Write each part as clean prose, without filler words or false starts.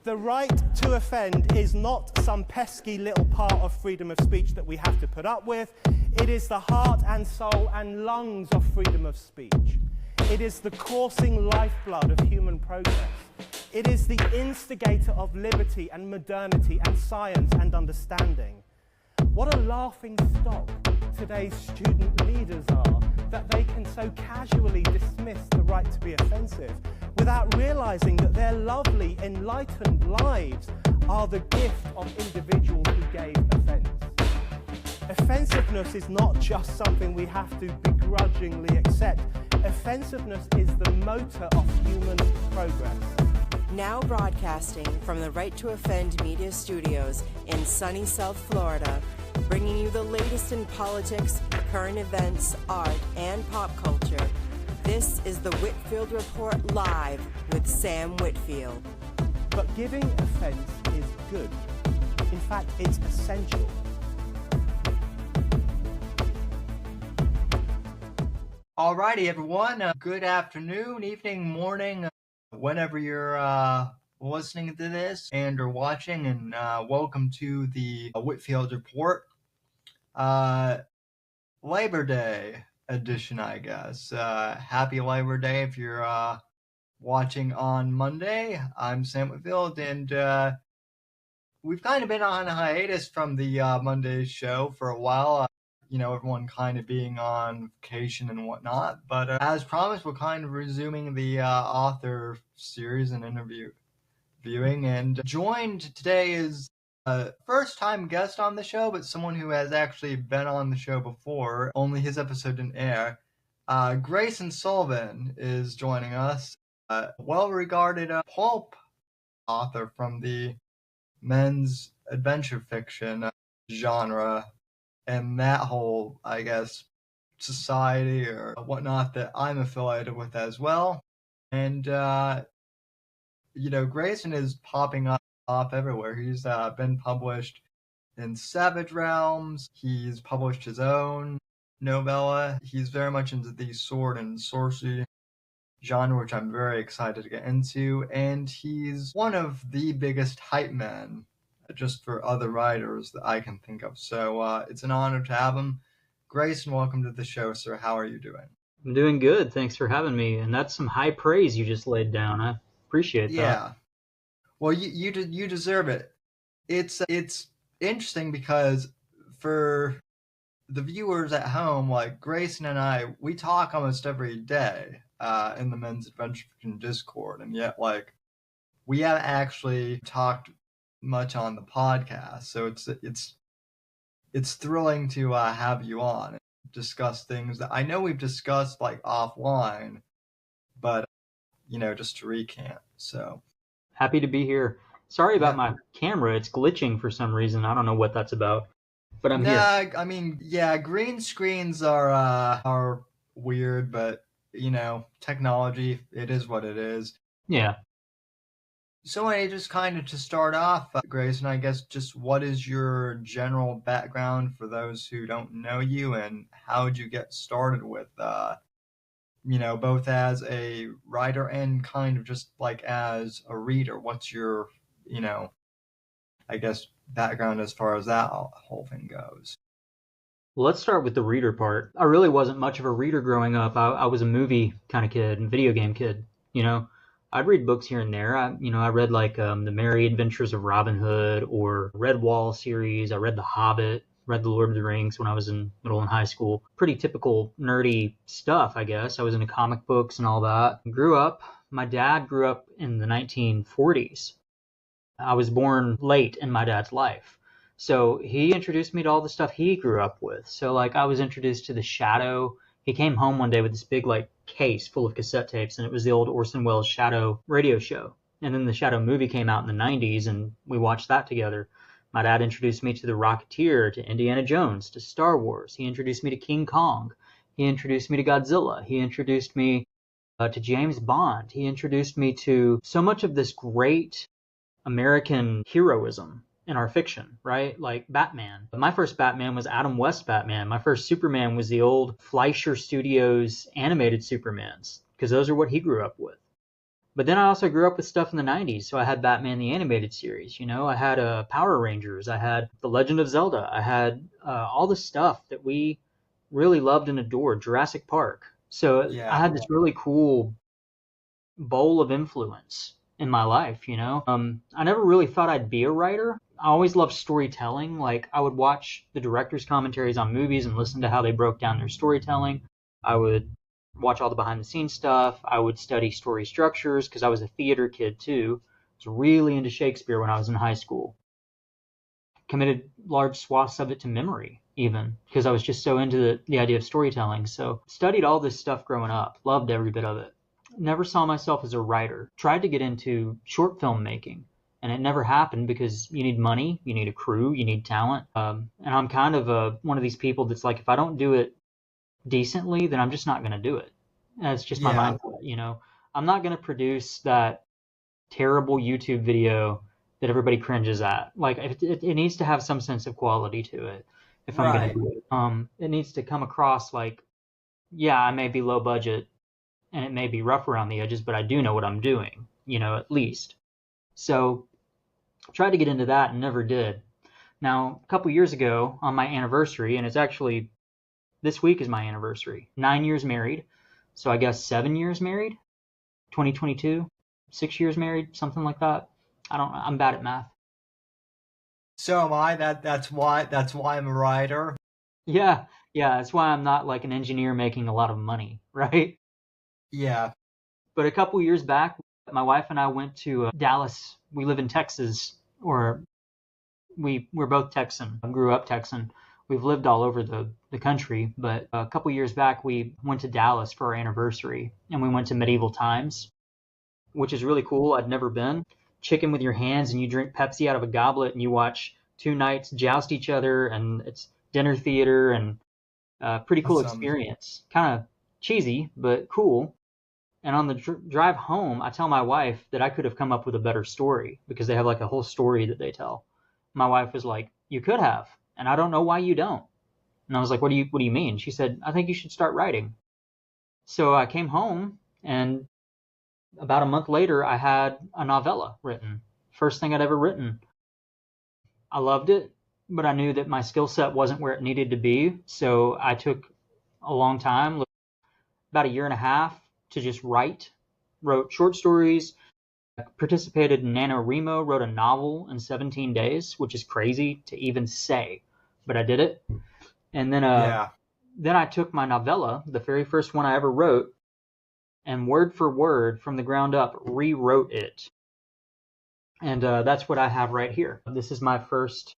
The right to offend is not some pesky little part of freedom of speech that we have to put up with. It is the heart and soul and lungs of freedom of speech. It is the coursing lifeblood of human progress. It is the instigator of liberty and modernity and science and understanding. What a laughing stock today's student leaders are, that they can so casually dismiss the right to be offensive without realizing that their lovely, enlightened lives are the gift of individuals who gave offense. Offensiveness is not just something we have to begrudgingly accept. Offensiveness is the motor of human progress. Now broadcasting from the Right to Offend Media Studios in sunny South Florida, bringing you the latest in politics, current events, art, and pop culture. This is the Whitfield Report Live with Sam Whitfield. But giving offense is good. In fact, it's essential. Alrighty, everyone. Good afternoon, evening, morning, whenever you're listening to this and or watching, and welcome to the Whitfield Report. Labor Day edition, I guess. Happy Labor Day if you're watching on Monday. I'm Sam Whitfield, and we've kind of been on a hiatus from the Monday show for a while. Everyone kind of being on vacation and whatnot. But as promised, we're kind of resuming the author series and interviewing. And joined today is a first-time guest on the show, but someone who has actually been on the show before. Only his episode didn't air. Grayson Sullivan is joining us. Well-regarded Pulp author from the men's adventure fiction genre. And that whole, I guess, society or whatnot that I'm affiliated with as well. And, Grayson is popping up everywhere. He's been published in Savage Realms. He's published his own novella. He's very much into the sword and sorcery genre, which I'm very excited to get into. And he's one of the biggest hype men just for other writers that I can think of. So it's an honor to have him. Grayson, welcome to the show, sir. How are you doing? I'm doing good. Thanks for having me. And that's some high praise you just laid down. I appreciate that. Yeah. Well, you deserve it. It's interesting because for the viewers at home, like Grayson and I, we talk almost every day in the Men's Adventure Fiction Discord, and yet we haven't actually talked much on the podcast, so it's thrilling to have you on and discuss things that I know we've discussed offline, but just to recant. So happy to be here. Sorry about my camera, it's glitching for some reason. I don't know what that's about, but I'm here. I mean, green screens are weird, but technology, it is what it is. Yeah. So just kind of to start off, Grayson, I guess just what is your general background for those who don't know you, and how did you get started with, both as a writer and kind of just as a reader? What's your, I guess, background as far as that whole thing goes? Well, let's start with the reader part. I really wasn't much of a reader growing up. I was a movie kind of kid and video game kid, I'd read books here and there. I read The Merry Adventures of Robin Hood or Red Wall series. I read The Hobbit, read The Lord of the Rings when I was in middle and high school. Pretty typical nerdy stuff, I guess. I was into comic books and all that. My dad grew up in the 1940s. I was born late in my dad's life. So he introduced me to all the stuff he grew up with. So I was introduced to The Shadow. He came home one day with this big case full of cassette tapes, and it was the old Orson Welles Shadow radio show. And then the Shadow movie came out in the 90s, and we watched that together. My dad introduced me to The Rocketeer, to Indiana Jones, to Star Wars. He introduced me to King Kong. He introduced me to Godzilla. He introduced me to James Bond. He introduced me to so much of this great American heroism in our fiction, right? Like Batman. My first Batman was Adam West Batman. My first Superman was the old Fleischer Studios animated Supermans, because those are what he grew up with. But then I also grew up with stuff in the 90s. So I had Batman the Animated Series, I had Power Rangers, I had The Legend of Zelda, I had all the stuff that we really loved and adored, Jurassic Park. So I Yeah. had this really cool bowl of influence in my life, I never really thought I'd be a writer. I always loved storytelling. Like, I would watch the director's commentaries on movies and listen to how they broke down their storytelling. I would watch all the behind the scenes stuff. I would study story structures because I was a theater kid too. I was really into Shakespeare when I was in high school. Committed large swaths of it to memory, even because I was just so into the idea of storytelling. So studied all this stuff growing up, loved every bit of it. Never saw myself as a writer. Tried to get into short film making, and it never happened because you need money, you need a crew, you need talent. And I'm kind of one of these people that's like, if I don't do it decently, then I'm just not going to do it. That's just my Yeah. mindset. I'm not going to produce that terrible YouTube video that everybody cringes at. Like, it needs to have some sense of quality to it if I'm going to Right. do it. It needs to come across like, yeah, I may be low budget and it may be rough around the edges, but I do know what I'm doing, at least. So tried to get into that and never did. Now, a couple years ago on my anniversary, and it's actually this week is my anniversary, 9 years married. So I guess 7 years married, 2022, 6 years married, something like that. I'm bad at math. So am I. That's why I'm a writer. Yeah, yeah, that's why I'm not like an engineer making a lot of money, right? Yeah. But a couple years back, my wife and I went to Dallas. We live in Texas, or we're both Texan. I grew up Texan. We've lived all over the country, but a couple years back, we went to Dallas for our anniversary, and we went to Medieval Times, which is really cool. I'd never been. Chicken with your hands, and you drink Pepsi out of a goblet, and you watch two knights joust each other, and it's dinner theater, and pretty cool Awesome. experience. Kind of cheesy, but cool. And on the drive home, I tell my wife that I could have come up with a better story because they have like a whole story that they tell. My wife was like, "You could have, and I don't know why you don't." And I was like, "What do you mean?" She said, "I think you should start writing." So I came home, and about a month later, I had a novella written. First thing I'd ever written. I loved it, but I knew that my skill set wasn't where it needed to be. So I took a long time, about a year and a half, to just write. Wrote short stories, participated in NaNoWriMo, wrote a novel in 17 days, which is crazy to even say, but I did it. And Yeah. then I took my novella, the very first one I ever wrote, and word for word from the ground up rewrote it. And that's what I have right here. This is my first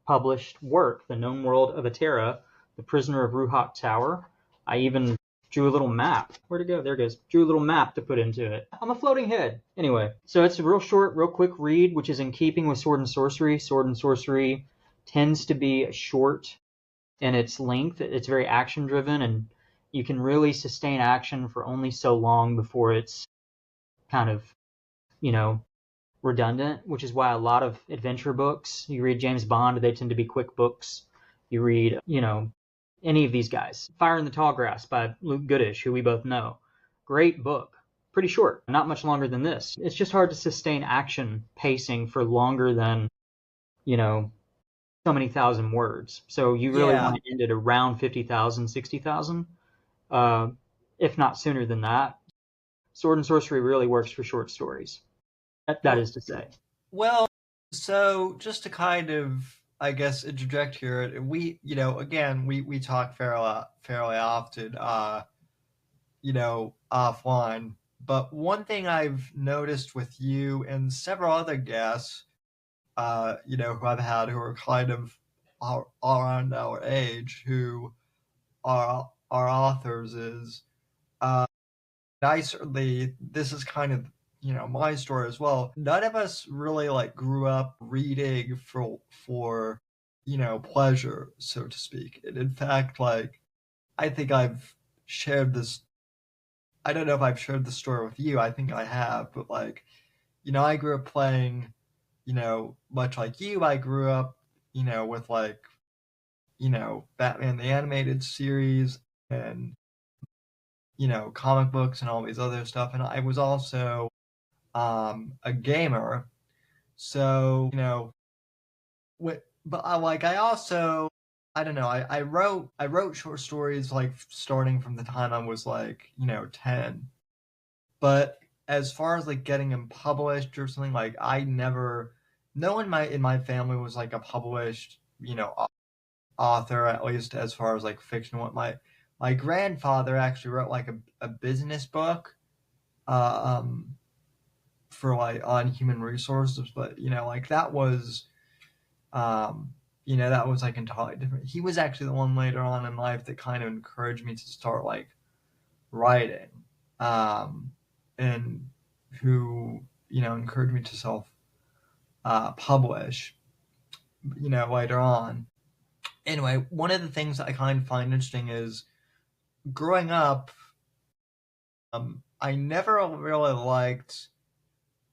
published work, The Known World of Atera, The Prisoner of Ruhak Tower. I even drew a little map. Where'd it go? There it goes. Drew a little map to put into it. I'm a floating head. Anyway, so it's a real short, real quick read, which is in keeping with Sword and Sorcery. Sword and Sorcery tends to be short in its length. It's very action driven, and you can really sustain action for only so long before it's kind of, redundant, which is why a lot of adventure books, you read James Bond, they tend to be quick books. You read, any of these guys. Fire in the Tall Grass by Luke Goodish, who we both know. Great book. Pretty short, not much longer than this. It's just hard to sustain action pacing for longer than, so many thousand words. So you really Yeah. want to end it around 50,000, 60,000, if not sooner than that. Sword and Sorcery really works for short stories. That is to say. Well, so just to kind of, I guess, interject here, we, again, we talk fairly often, offline. But one thing I've noticed with you and several other guests, who I've had who are kind of around our age, who are authors, is I certainly, this is kind of, my story as well. None of us really like grew up reading for pleasure, so to speak. And in fact, like, I think I've shared this, I don't know if I've shared this story with you. I think I have, but like, I grew up playing, much like you, I grew up, with like, Batman the Animated Series and, comic books and all these other stuff. And I was also a gamer. So, but I also, I don't know, I wrote short stories like starting from the time I was like, 10. But as far as like getting them published or something, like I never, no one in my family was like a published, author, at least as far as like fiction. What my grandfather actually wrote like a business book, um, for like on human resources, but like um, that was like entirely different. He was actually the one later on in life that kind of encouraged me to start like writing, um, and who encouraged me to self publish, later on. Anyway, one of the things that I kind of find interesting is growing up, I never really liked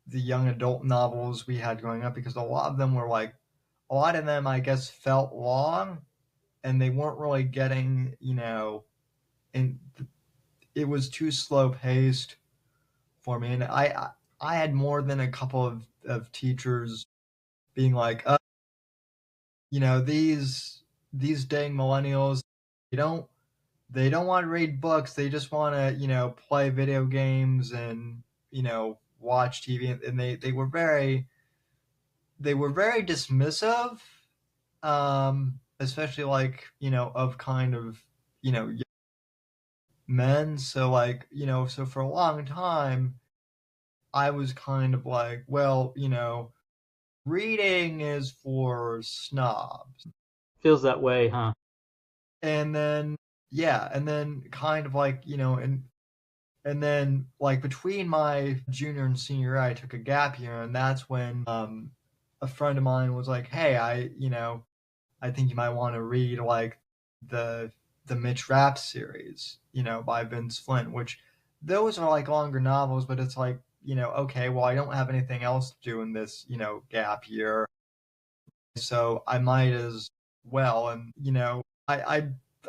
the young adult novels we had growing up because a lot of them were like, a lot of them I guess felt long, and they weren't really getting, and it was too slow paced for me. And I had more than a couple of teachers being like, these dang millennials, they don't they don't want to read books. They just want to, play video games and, watch TV. And they were very dismissive, especially like, of kind of, men. So like, so for a long time, I was kind of like, well, reading is for snobs. Feels that way, huh? And then, yeah, and then kind of like, and then like between my junior and senior year, I took a gap year, and that's when a friend of mine was like, "Hey, I think you might want to read like the Mitch Rapp series, by Vince Flynn, which those are like longer novels, but it's like, okay, well, I don't have anything else to do in this, gap year, so I might as well." And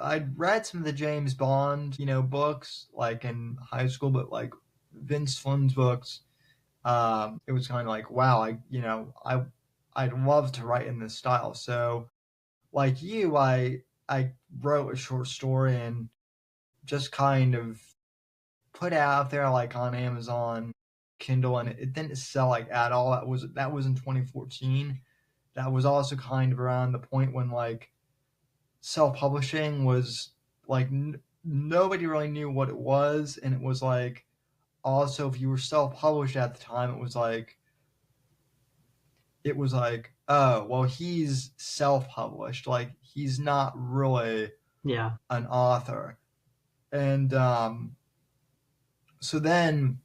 I'd read some of the James Bond, books like in high school, but like Vince Flynn's books, it was kind of like, wow, I'd love to write in this style. So like you, I wrote a short story and just kind of put it out there like on Amazon Kindle, and it didn't sell like at all. That was in 2014. That was also kind of around the point when like self-publishing was like nobody really knew what it was, and it was like, also if you were self-published at the time, it was like, oh well, he's self-published, like he's not really Yeah. an author. And so then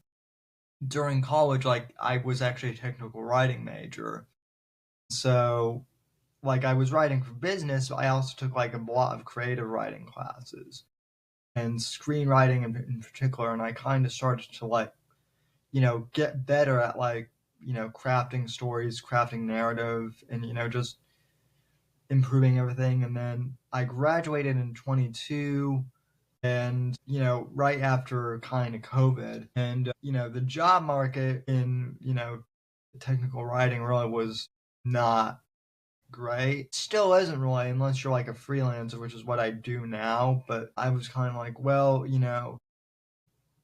during college, like I was actually a technical writing major, so like I was writing for business, but I also took like a lot of creative writing classes and screenwriting in particular. And I kind of started to like, get better at like, crafting stories, crafting narrative, and, just improving everything. And then I graduated in 22, and, right after kind of COVID. And, the job market in, technical writing really was not great. Still isn't really, unless you're like a freelancer, which is what I do now. But I was kind of like, well,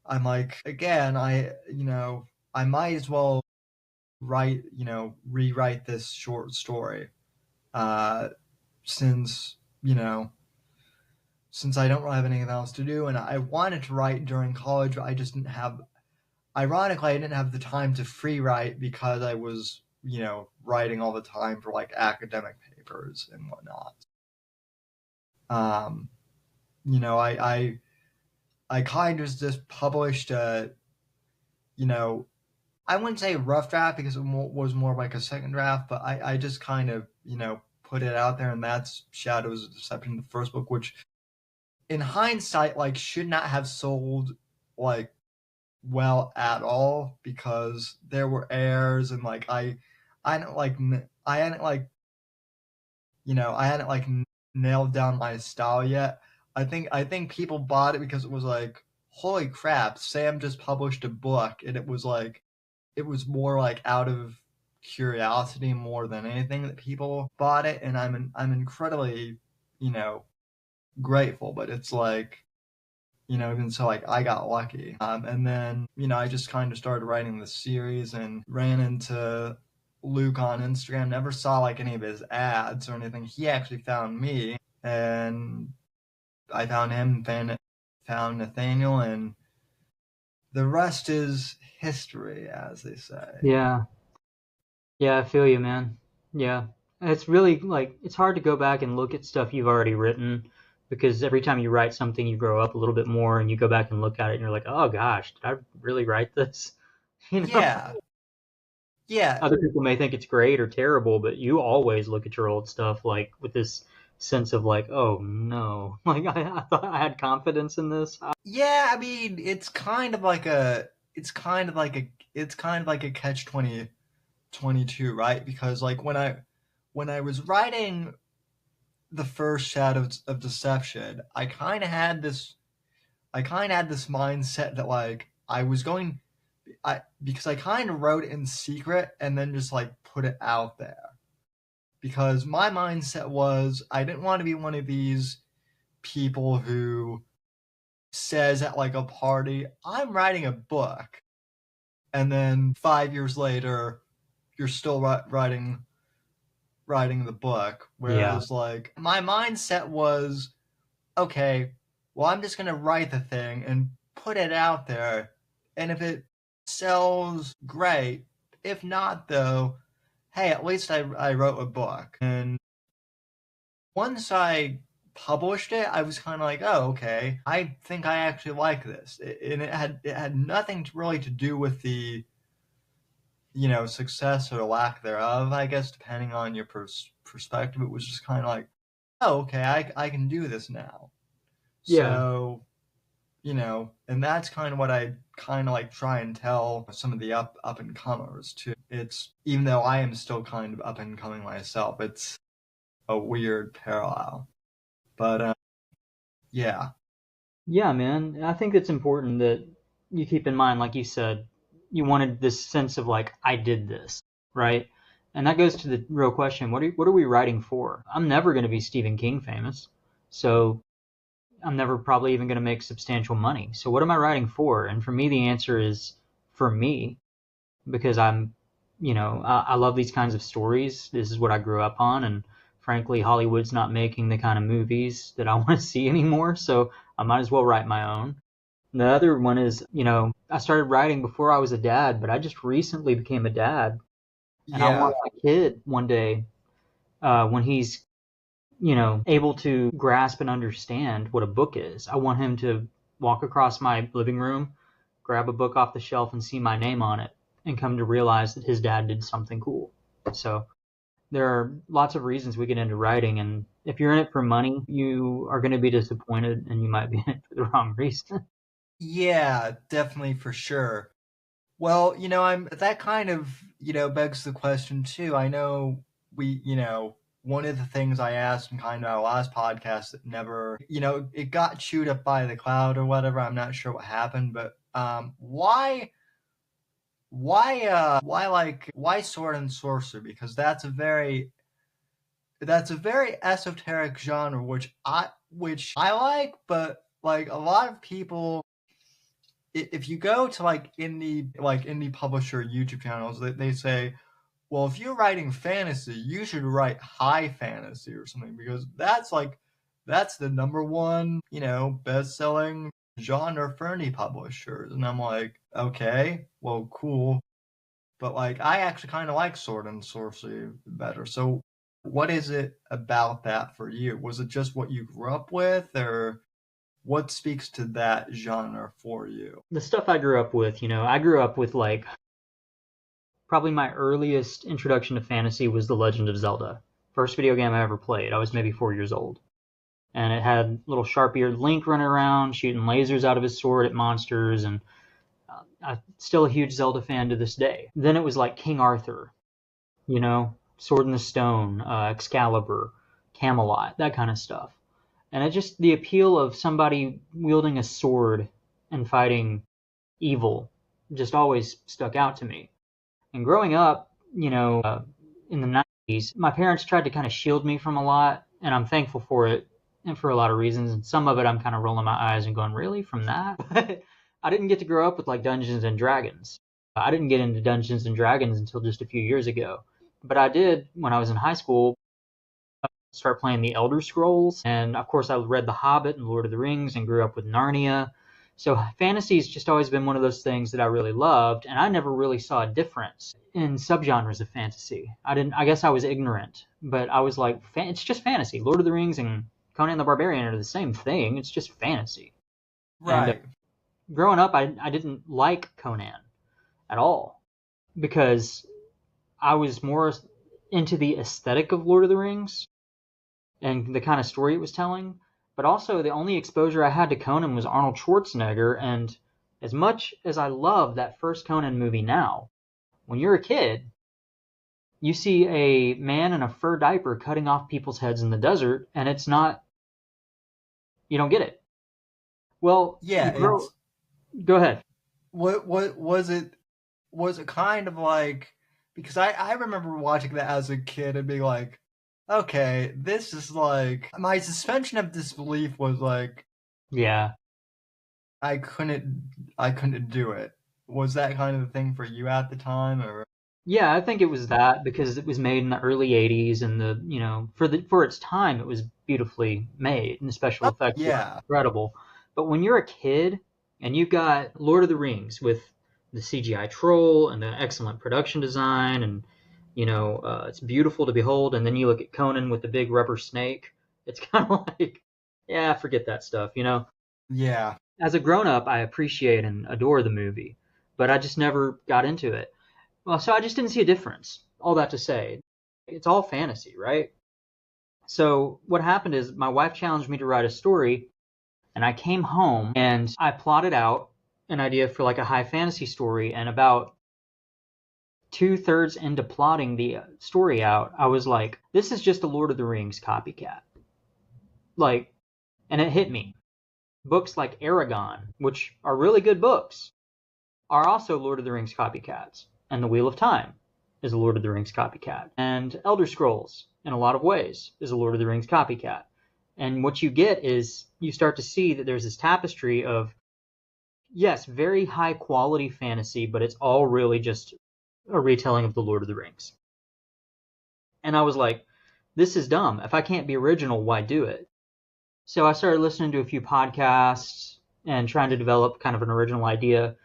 I'm like, again, I might as well rewrite this short story, uh, since, since I don't really have anything else to do. And I wanted to write during college, but I just didn't have, ironically, I didn't have the time to free write because I was, writing all the time for like academic papers and whatnot. Um, I kind of just published a, I wouldn't say rough draft because it was more like a second draft, but I just kind of, put it out there, and that's Shadows of Deception, the first book, which in hindsight, like, should not have sold like well at all because there were errors, and like I hadn't like I hadn't like nailed down my style yet. I think people bought it because it was like, holy crap, Sam just published a book, and it was like it was more like out of curiosity more than anything that people bought it, and I'm incredibly, grateful. But it's like, even so, like, I got lucky. And then, I just kind of started writing the series and ran into Luke on Instagram. Never saw like any of his ads or anything. He actually found me, and I found him, found Nathaniel, and the rest is history, as they say. Yeah. Yeah, I feel you, man. Yeah. It's really like it's hard to go back and look at stuff you've already written because every time you write something you grow up a little bit more and you go back and look at it and you're like, "Oh gosh, did I really write this?" You know? Yeah. Yeah. Other people may think it's great or terrible, but you always look at your old stuff like with this sense of like, "Oh no." Like I thought I had confidence in this. Yeah, I mean, it's kind of like a catch 22, right? Because like when I was writing the first Shadows of Deception, I kind of had this mindset that like because I kind of wrote in secret and then just like put it out there. Because my mindset was I didn't want to be one of these people who says at like a party, I'm writing a book, and then 5 years later you're still writing the book. Whereas like my mindset was, okay, well, I'm just gonna write the thing and put it out there, and if it sells, great. If not, though, hey, at least I wrote a book. And once I published it, I was kind of like, oh, okay, I think I actually like this. And it had nothing really to do with the success or lack thereof, I guess, depending on your perspective. It was just kind of like, oh, okay, I can do this now. Yeah. So, and that's kind of what I kind of like try and tell some of the up and comers too. It's, even though I am still kind of up and coming myself, it's a weird parallel. But yeah. Yeah, man. I think it's important that you keep in mind, like you said, you wanted this sense of like, I did this, right? And that goes to the real question, what are we writing for? I'm never going to be Stephen King famous, so I'm never probably even going to make substantial money. So what am I writing for? And for me, the answer is for me, because I love these kinds of stories. This is what I grew up on, and frankly, Hollywood's not making the kind of movies that I want to see anymore, so I might as well write my own. The other one is, I started writing before I was a dad, but I just recently became a dad. And I want my kid one day, when he's, able to grasp and understand what a book is. I want him to walk across my living room, grab a book off the shelf and see my name on it and come to realize that his dad did something cool. So there are lots of reasons we get into writing, and if you're in it for money, you are going to be disappointed and you might be in it for the wrong reason. Yeah, definitely, for sure. Well, that kind of, begs the question too. I know one of the things I asked in kind of our last podcast that never, it got chewed up by the cloud or whatever. I'm not sure what happened, but why sword and sorcery? Because that's a very esoteric genre, which I like, but like a lot of people, if you go to like indie publisher YouTube channels, they say, well, if you're writing fantasy, you should write high fantasy or something, because that's the number one, best-selling genre for indie publishers. And I'm like, okay, well, cool. But like, I actually kind of like sword and sorcery better. So what is it about that for you? Was it just what you grew up with, or what speaks to that genre for you? The stuff I grew up with, I grew up with like probably my earliest introduction to fantasy was The Legend of Zelda. First video game I ever played. I was maybe 4 years old. And it had little sharp-eared Link running around, shooting lasers out of his sword at monsters, and I'm still a huge Zelda fan to this day. Then it was like King Arthur, Sword in the Stone, Excalibur, Camelot, that kind of stuff. And it just, the appeal of somebody wielding a sword and fighting evil just always stuck out to me. And growing up, in the 90s, my parents tried to kind of shield me from a lot, and I'm thankful for it, and for a lot of reasons. And some of it I'm kind of rolling my eyes and going, really, from that? But I didn't get to grow up with like Dungeons and Dragons. I didn't get into Dungeons and Dragons until just a few years ago. But I did, when I was in high school, start playing the Elder Scrolls. And of course, I read The Hobbit and Lord of the Rings and grew up with Narnia. So fantasy's just always been one of those things that I really loved, and I never really saw a difference in subgenres of fantasy. I guess I was ignorant, but I was like, it's just fantasy. Lord of the Rings and Conan the Barbarian are the same thing. It's just fantasy. Right. And growing up, I didn't like Conan at all because I was more into the aesthetic of Lord of the Rings and the kind of story it was telling. But also, the only exposure I had to Conan was Arnold Schwarzenegger, and as much as I love that first Conan movie now, when you're a kid, you see a man in a fur diaper cutting off people's heads in the desert, and it's not, you don't get it. Well, Yeah. Go ahead. What was it? Was it kind of like, because I remember watching that as a kid and being like, okay, this is like, my suspension of disbelief was like, Yeah. I couldn't do it. Was that kind of the thing for you at the time, or? Yeah, I think it was that because it was made in the early 80s and for its time it was beautifully made and the special effects were Yeah. incredible. But when you're a kid and you've got Lord of the Rings with the CGI troll and the excellent production design and it's beautiful to behold, and then you look at Conan with the big rubber snake, it's kind of like, yeah, forget that stuff, Yeah. As a grown-up, I appreciate and adore the movie, but I just never got into it. Well, so I just didn't see a difference. All that to say, it's all fantasy, right? So what happened is my wife challenged me to write a story, and I came home and I plotted out an idea for like a high fantasy story, and about 2/3 into plotting the story out, I was like, this is just a Lord of the Rings copycat. Like, and it hit me. Books like Aragon, which are really good books, are also Lord of the Rings copycats. And The Wheel of Time is a Lord of the Rings copycat. And Elder Scrolls, in a lot of ways, is a Lord of the Rings copycat. And what you get is you start to see that there's this tapestry of, yes, very high quality fantasy, but it's all really just a retelling of the Lord of the Rings. And I was like, this is dumb. If I can't be original, why do it? So I started listening to a few podcasts and trying to develop kind of an original idea.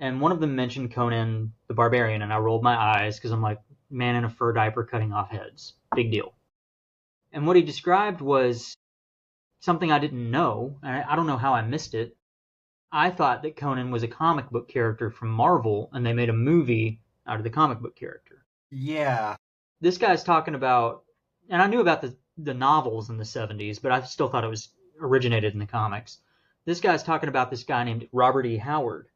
And one of them mentioned Conan the Barbarian, and I rolled my eyes because I'm like, man in a fur diaper cutting off heads. Big deal. And what he described was something I didn't know. I don't know how I missed it. I thought that Conan was a comic book character from Marvel, and they made a movie out of the comic book character. Yeah. This guy's talking about, and I knew about the novels in the 70s, but I still thought it was originated in the comics. This guy's talking about this guy named Robert E. Howard,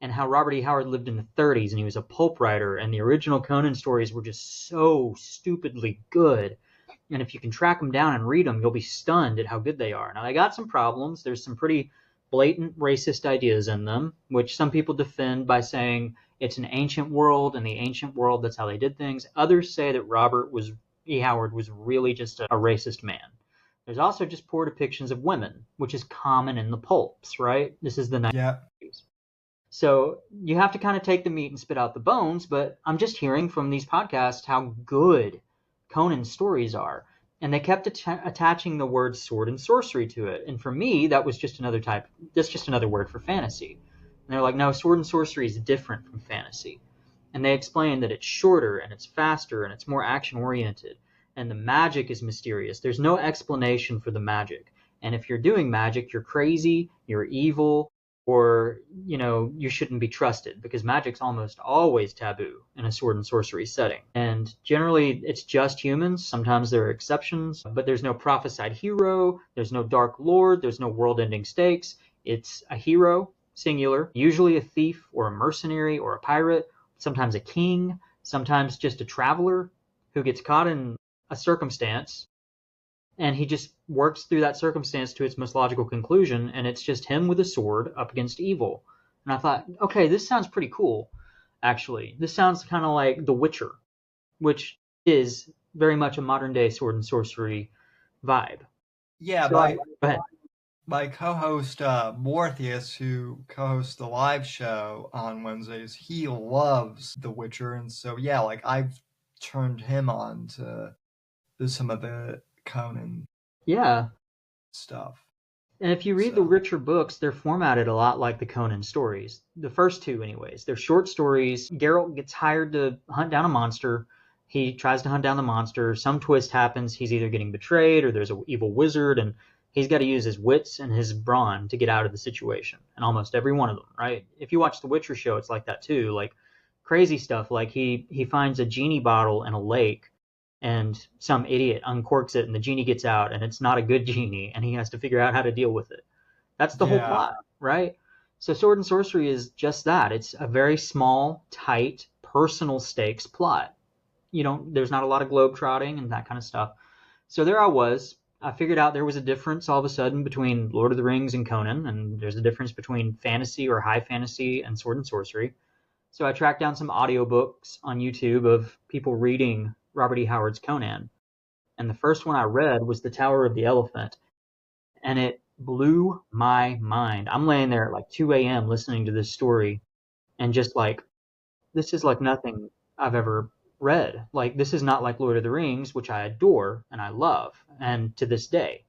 and how Robert E. Howard lived in the 30s, and he was a pulp writer, and the original Conan stories were just so stupidly good. And if you can track them down and read them, you'll be stunned at how good they are. Now, they got some problems. There's some pretty blatant racist ideas in them, which some people defend by saying it's an ancient world, and the ancient world, that's how they did things. Others say that Robert E. Howard was really just a racist man. There's also just poor depictions of women, which is common in the pulps, right? This is the 90s. Yeah. So you have to kind of take the meat and spit out the bones, but I'm just hearing from these podcasts how good Conan's stories are. And they kept attaching the word sword and sorcery to it. And for me, that's just another word for fantasy. And they're like, no, sword and sorcery is different from fantasy. And they explain that it's shorter and it's faster and it's more action-oriented. And the magic is mysterious. There's no explanation for the magic. And if you're doing magic, you're crazy, you're evil, or, you shouldn't be trusted, because magic's almost always taboo in a sword and sorcery setting. And generally, it's just humans. Sometimes there are exceptions, but there's no prophesied hero, there's no dark lord, there's no world-ending stakes. It's a hero, singular, usually a thief or a mercenary or a pirate, sometimes a king, sometimes just a traveler who gets caught in a circumstance, and he just works through that circumstance to its most logical conclusion, and it's just him with a sword up against evil. And I thought, okay, this sounds pretty cool. actually. This sounds kind of like The Witcher, which is very much a modern day sword and sorcery vibe. Yeah, So go ahead. my co-host Morpheus, who co-hosts the live show on Wednesdays, he loves The Witcher, and so yeah, like I've turned him on to some of the Conan Yeah. stuff. And if you read the Witcher books, they're formatted a lot like the Conan stories. The first two, anyways. They're short stories. Geralt gets hired to hunt down a monster. He tries to hunt down the monster. Some twist happens. He's either getting betrayed or there's an evil wizard, and he's got to use his wits and his brawn to get out of the situation. And almost every one of them, right? If you watch the Witcher show, it's like that too. Like crazy stuff. Like he finds a genie bottle in a lake, and some idiot uncorks it and the genie gets out and it's not a good genie and he has to figure out how to deal with it. That's the whole plot, right? So sword and sorcery is just that. It's a very small, tight, personal stakes plot. There's not a lot of globetrotting and that kind of stuff. So there I figured out there was a difference all of a sudden between Lord of the Rings and Conan, and there's a difference between fantasy or high fantasy and sword and sorcery. So I tracked down some audiobooks on YouTube of people reading Robert E. Howard's Conan. And the first one I read was The Tower of the Elephant. And it blew my mind. I'm laying there at like 2 a.m. listening to this story and just like, this is like nothing I've ever read. Like, this is not like Lord of the Rings, which I adore and I love. And to this day,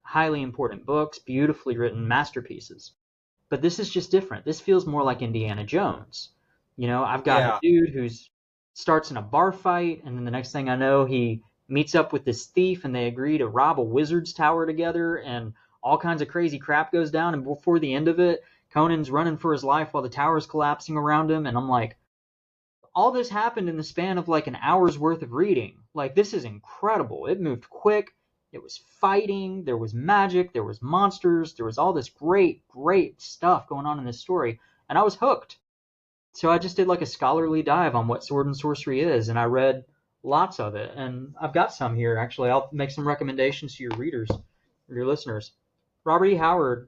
highly important books, beautifully written masterpieces. But this is just different. This feels more like Indiana Jones. I've got a dude who starts in a bar fight, and then the next thing I know, he meets up with this thief, and they agree to rob a wizard's tower together, and all kinds of crazy crap goes down, and before the end of it, Conan's running for his life while the tower's collapsing around him, and I'm like, all this happened in the span of like an hour's worth of reading. Like, this is incredible. It moved quick. It was fighting. There was magic. There was monsters. There was all this great, great stuff going on in this story, and I was hooked. So I just did like a scholarly dive on what sword and sorcery is, and I read lots of it. And I've got some here, actually. I'll make some recommendations to your readers, or your listeners. Robert E. Howard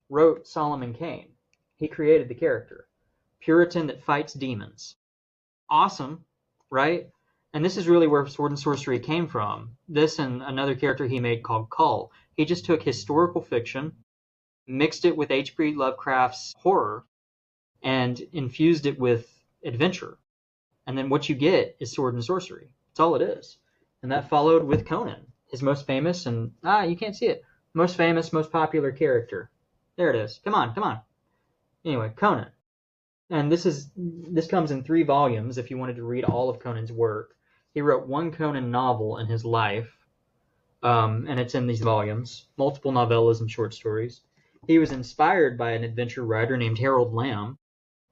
wrote Solomon Kane. He created the character. Puritan that fights demons. Awesome, right? And this is really where sword and sorcery came from. This and another character he made called Cull. He just took historical fiction, mixed it with H.P. Lovecraft's horror, and infused it with adventure. And then what you get is sword and sorcery. That's all it is. And that followed with Conan, his most famous and, you can't see it, most famous, most popular character. There it is. Come on. Anyway, Conan. And this comes in 3 volumes if you wanted to read all of Conan's work. He wrote one Conan novel in his life, and it's in these volumes, multiple novellas and short stories. He was inspired by an adventure writer named Harold Lamb.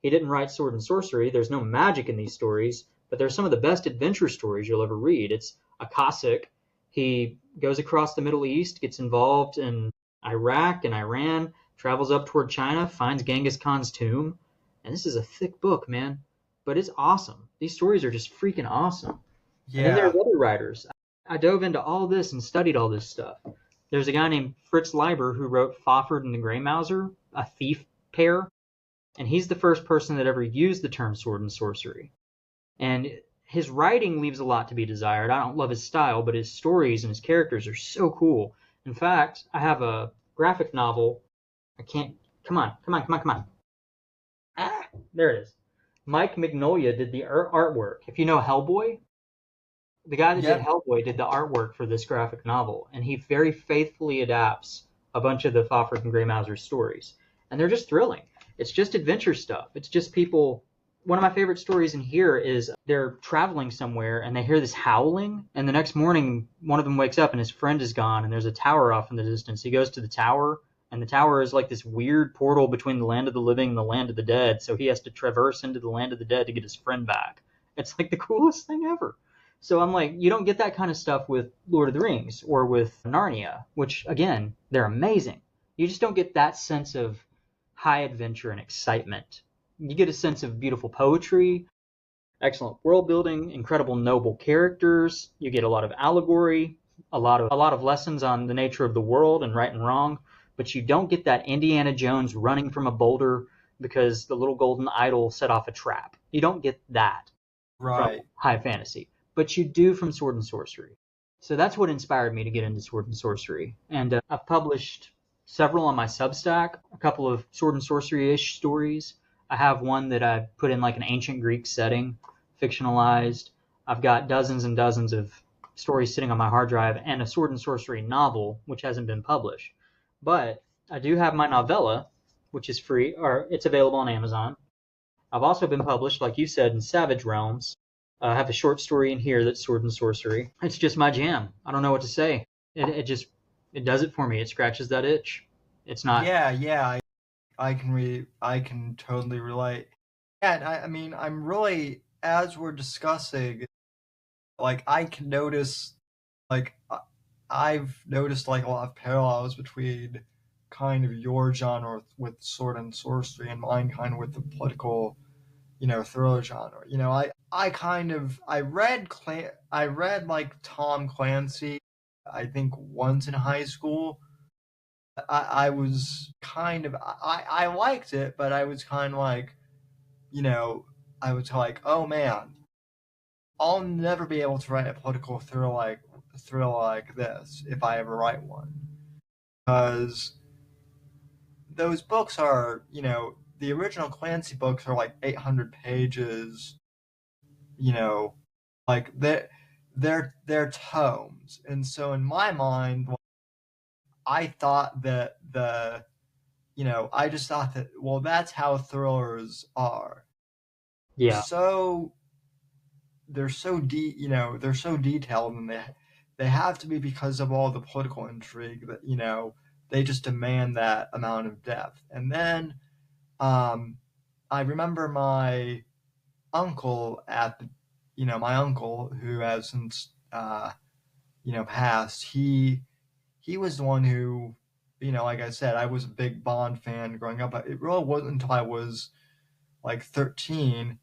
He didn't write sword and sorcery. There's no magic in these stories, but they're some of the best adventure stories you'll ever read. It's a Cossack. He goes across the Middle East, gets involved in Iraq and Iran, travels up toward China, finds Genghis Khan's tomb. And this is a thick book, man. But it's awesome. These stories are just freaking awesome. Yeah. And then there's other writers. I dove into all this and studied all this stuff. There's a guy named Fritz Leiber who wrote Fafhrd and the Grey Mouser, a thief pair. And he's the first person that ever used the term sword and sorcery. And his writing leaves a lot to be desired. I don't love his style, but his stories and his characters are so cool. In fact, I have a graphic novel. Come on. There it is. Mike Mignola did the artwork. If you know Hellboy, the guy that did Hellboy did the artwork for this graphic novel, and he very faithfully adapts a bunch of the Fafhrd and Grey Mouser stories. And they're just thrilling. It's just adventure stuff. It's just people. One of my favorite stories in here is they're traveling somewhere and they hear this howling, and the next morning one of them wakes up and his friend is gone and there's a tower off in the distance. He goes to the tower, and the tower is like this weird portal between the land of the living and the land of the dead, so he has to traverse into the land of the dead to get his friend back. It's like the coolest thing ever. So I'm like, you don't get that kind of stuff with Lord of the Rings or with Narnia, which, again, they're amazing. You just don't get that sense of high adventure and excitement. You get a sense of beautiful poetry, excellent world building, incredible noble characters. You get a lot of allegory, a lot of lessons on the nature of the world and right and wrong. But you don't get that Indiana Jones running from a boulder because the little golden idol set off a trap. You don't get that Right. from high fantasy, but you do from Sword and Sorcery. So that's what inspired me to get into Sword and Sorcery. And I've published several on my Substack, a couple of Sword and Sorcery-ish stories. I have one that I put in like an ancient Greek setting, fictionalized. I've got dozens and dozens of stories sitting on my hard drive and a Sword and Sorcery novel, which hasn't been published. But I do have my novella, which is free, or it's available on Amazon. I've also been published, like you said, in Savage Realms. I have a short story in here that's Sword and Sorcery. It's just my jam. I don't know what to say. It does it for me. It scratches that itch. It's not. Yeah. I can totally relate. Yeah, and I mean, I'm really, as we're discussing, like I can notice, like I've noticed like a lot of parallels between kind of your genre with Sword and Sorcery and mine kind of with the political, thriller genre. I read like Tom Clancy, I think once in high school. I was kind of I liked it, but I was kind of like, I was like, oh man, I'll never be able to write a political thriller like this if I ever write one, because those books are, the original Clancy books are like 800 pages, you know, like they're tomes, and so in my mind, I thought that I just thought that, well, that's how thrillers are. Yeah. So they're so they're so detailed, and they have to be because of all the political intrigue that they just demand that amount of depth. And then I remember my uncle my uncle who has since passed. He was the one who, like I said, I was a big Bond fan growing up, but it really wasn't until I was like 13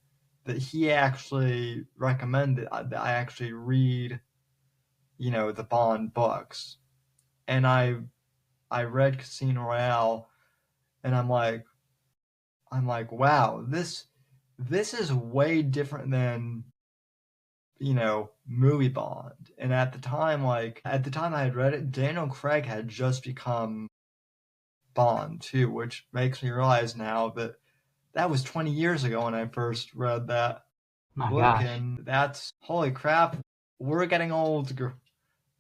that he actually recommended that I actually read, the Bond books. And I read Casino Royale, and I'm like, wow, this is way different than, movie Bond. And at the time I had read it, Daniel Craig had just become Bond too, which makes me realize now that that was 20 years ago when I first read that My book, gosh. and that's, holy crap, we're getting old,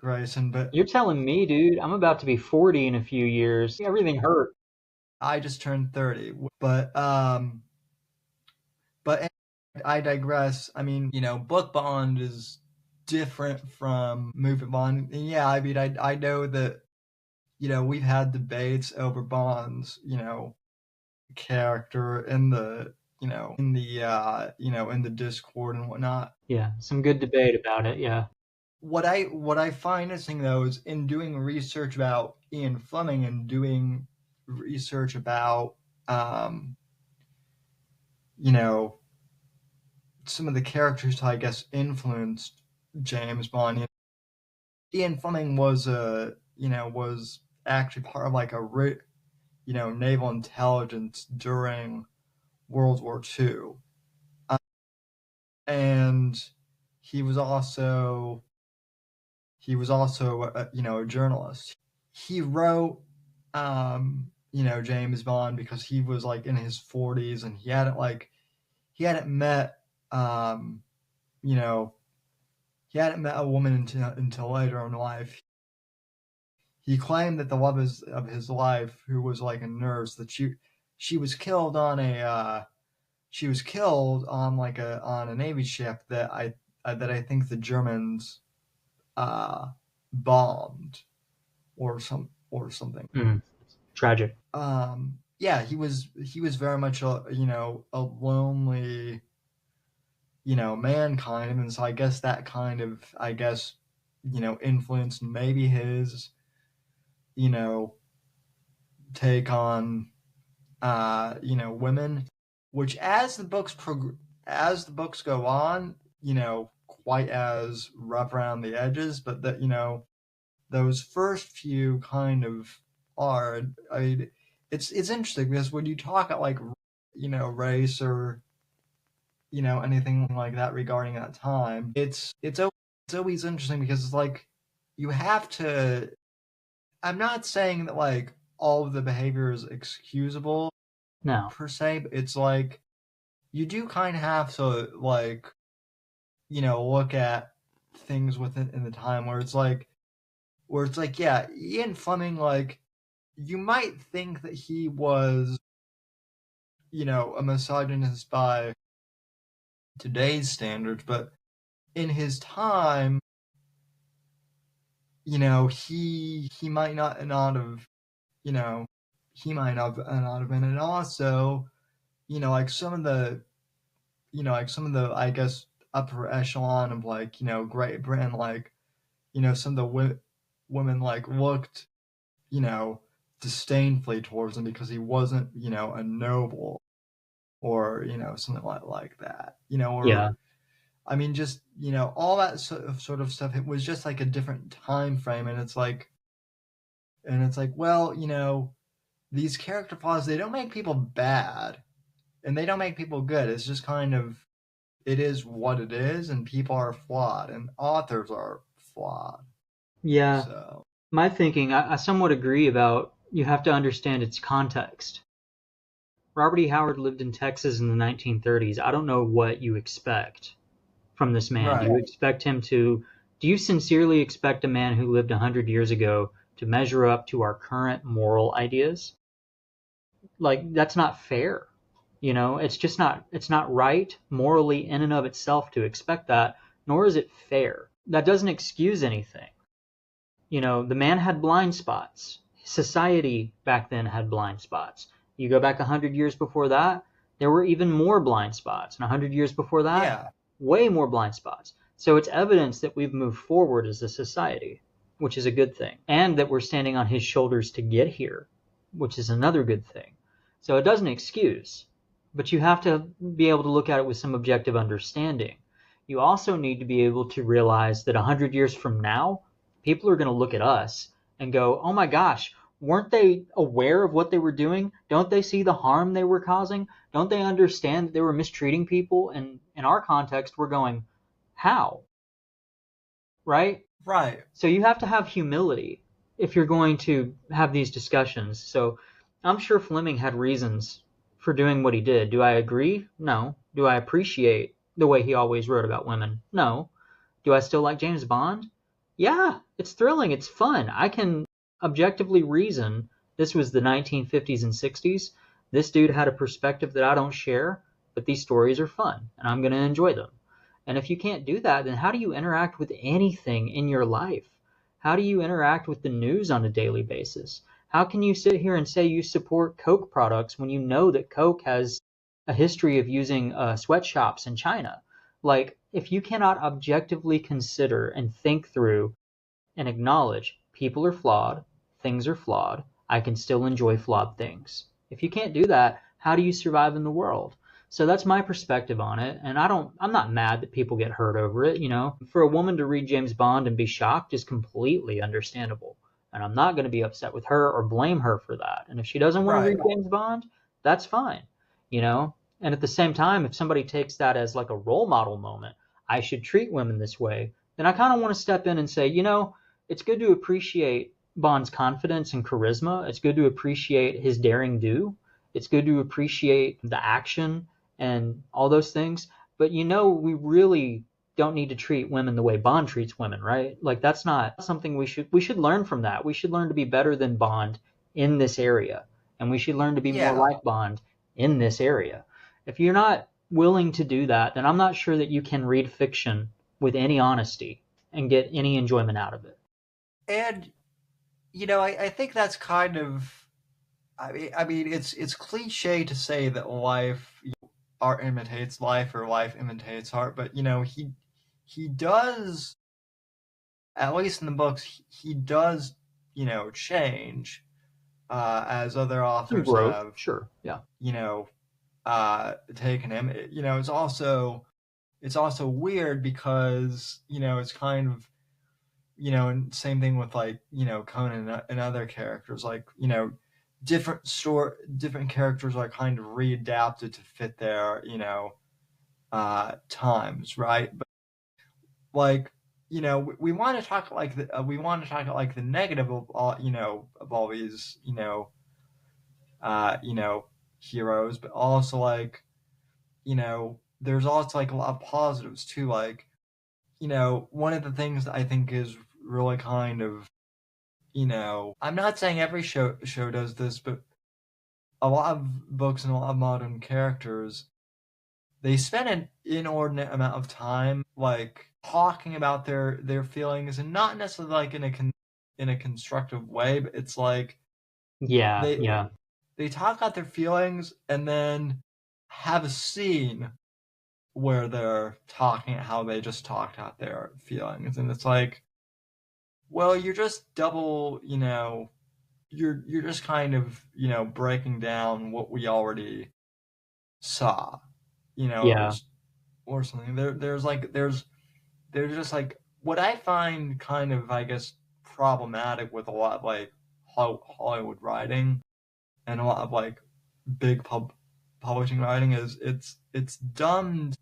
Grayson. But You're telling me, dude, I'm about to be 40 in a few years. Everything hurt. I just turned 30. But I digress. I mean, book Bond is different from movie Bond. And yeah, I mean, I know that, we've had debates over Bond's, character in the, in the Discord and whatnot. Yeah, some good debate about it. Yeah. What I find interesting though is in doing research about Ian Fleming and doing research about, you know, some of the characters who I guess influenced James Bond. Ian Fleming was was actually part of like a naval intelligence during World War II, and he was also a journalist. He wrote James Bond because he was like in his 40s, and he hadn't met you know he hadn't met a woman until later in life. He claimed that the love of his life, who was like a nurse, that she was killed on a Navy ship that I think the Germans bombed or something. Tragic. Yeah, he was very much a lonely man kind of, and so I guess that kind of influenced maybe his take on women, which as the books go on, quite as rough around the edges, but that those first few kind of are. I mean, it's interesting because when you talk about like race or anything like that regarding that time. It's always interesting because it's like you have to. I'm not saying that like all of the behavior is excusable No. per se, but it's like you do kind of have to like look at things within in the time where it's like yeah, Ian Fleming, like you might think that he was a misogynist by today's standards, but in his time, he might not have, he might not have been. And also, like some of the, I guess upper echelon of like Great Britain, like some of the women like looked disdainfully towards him because he wasn't a noble or something like that, or Yeah. I mean, just all that sort of stuff. It was just like a different time frame, and it's like, well, these character flaws, they don't make people bad, and they don't make people good. It's just kind of, it is what it is, and people are flawed, and authors are flawed. Yeah. So My thinking, I somewhat agree about you have to understand its context. Robert E. Howard lived in Texas in the 1930s. I don't know what you expect from this man. Do you right, expect him to, do you sincerely expect a man who lived 100 years ago to measure up to our current moral ideas? Like, that's not fair. It's just not, it's not right morally in and of itself to expect that, nor is it fair. That doesn't excuse anything. The man had blind spots. Society back then had blind spots. You go back 100 years before that, there were even more blind spots. And 100 years before that, yeah, way more blind spots. So it's evidence that we've moved forward as a society, which is a good thing. And that we're standing on his shoulders to get here, which is another good thing. So it doesn't excuse, but you have to be able to look at it with some objective understanding. You also need to be able to realize that 100 years from now, people are going to look at us and go, oh my gosh, weren't they aware of what they were doing? Don't they see the harm they were causing? Don't they understand that they were mistreating people? And in our context, we're going, how? Right? right, So you have to have humility if you're going to have these discussions. So I'm sure Fleming had reasons for doing what he did. Do I agree? No. Do I appreciate the way he always wrote about women? No. Do I still like James Bond? Yeah, it's thrilling. It's fun. I can objectively reason this was the 1950s and 60s. This dude had a perspective that I don't share, but these stories are fun and I'm going to enjoy them. And if you can't do that, then how do you interact with anything in your life? How do you interact with the news on a daily basis? How can you sit here and say you support Coke products when you know that Coke has a history of using sweatshops in China? Like, if you cannot objectively consider and think through and acknowledge people are flawed, things are flawed, I can still enjoy flawed things. If you can't do that, how do you survive in the world? So that's my perspective on it, and I'm not mad that people get hurt over it, For a woman to read James Bond and be shocked is completely understandable. And I'm not going to be upset with her or blame her for that. And if she doesn't want to right, read James Bond, that's fine, And at the same time, if somebody takes that as like a role model moment, I should treat women this way, then I kind of want to step in and say, it's good to appreciate Bond's confidence and charisma. It's good to appreciate his daring do. It's good to appreciate the action and all those things. But we really don't need to treat women the way Bond treats women, right? Like that's not something we should learn from that. We should learn to be better than Bond in this area. And we should learn to be more yeah. like Bond in this area. If you're not willing to do that, then I'm not sure that you can read fiction with any honesty and get any enjoyment out of it. And I think that's kind of, I mean, it's cliche to say that art imitates life or life imitates art, but he does, at least in the books, he does change, as other authors Growth, have sure, yeah. Taken him. It's also weird because it's kind of and same thing with like Conan and other characters, like different characters are kind of readapted to fit their times, right? But like, we want to talk like the negative of all, of all these, heroes, but also like, there's also like a lot of positives too. Like, one of the things that I think is really kind of, I'm not saying every show does this, but a lot of books and a lot of modern characters, they spend an inordinate amount of time like talking about their feelings, and not necessarily like in a constructive way, but it's like Yeah, they yeah, they talk about their feelings and then have a scene where they're talking how they just talked out their feelings, and it's like, well, you're just double, you're just kind of, breaking down what we already saw, yeah, or something. There's just like, what I find kind of, I guess, problematic with a lot of like Hollywood writing and a lot of like big publishing writing is it's dumbed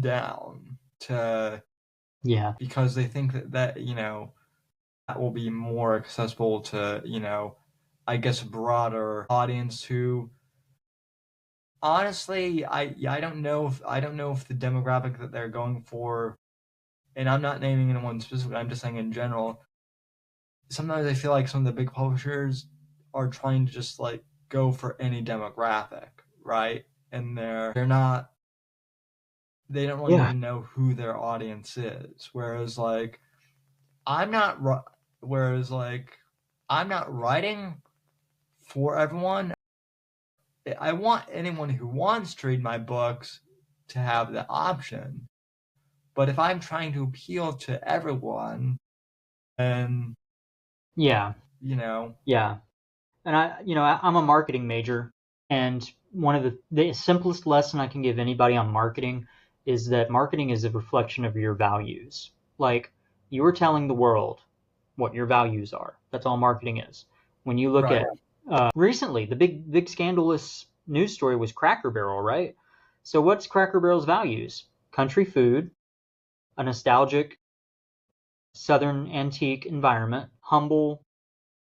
down to, yeah, because they think that that will be more accessible to, I guess, a broader audience who, honestly, I don't know if the demographic that they're going for, and I'm not naming anyone specifically, I'm just saying in general, sometimes I feel like some of the big publishers are trying to just like go for any demographic, right? And they're not, they don't really yeah, even know who their audience is. I'm not whereas like I'm not writing for everyone. I want anyone who wants to read my books to have the option. But if I'm trying to appeal to everyone, then, yeah, you know, yeah. And I'm a marketing major, and one of the simplest lesson I can give anybody on marketing is that marketing is a reflection of your values. Like, you're telling the world what your values are. That's all marketing is. When you look at right. recently, the big scandalous news story was Cracker Barrel, right? So what's Cracker Barrel's values? Country food, a nostalgic southern antique environment, humble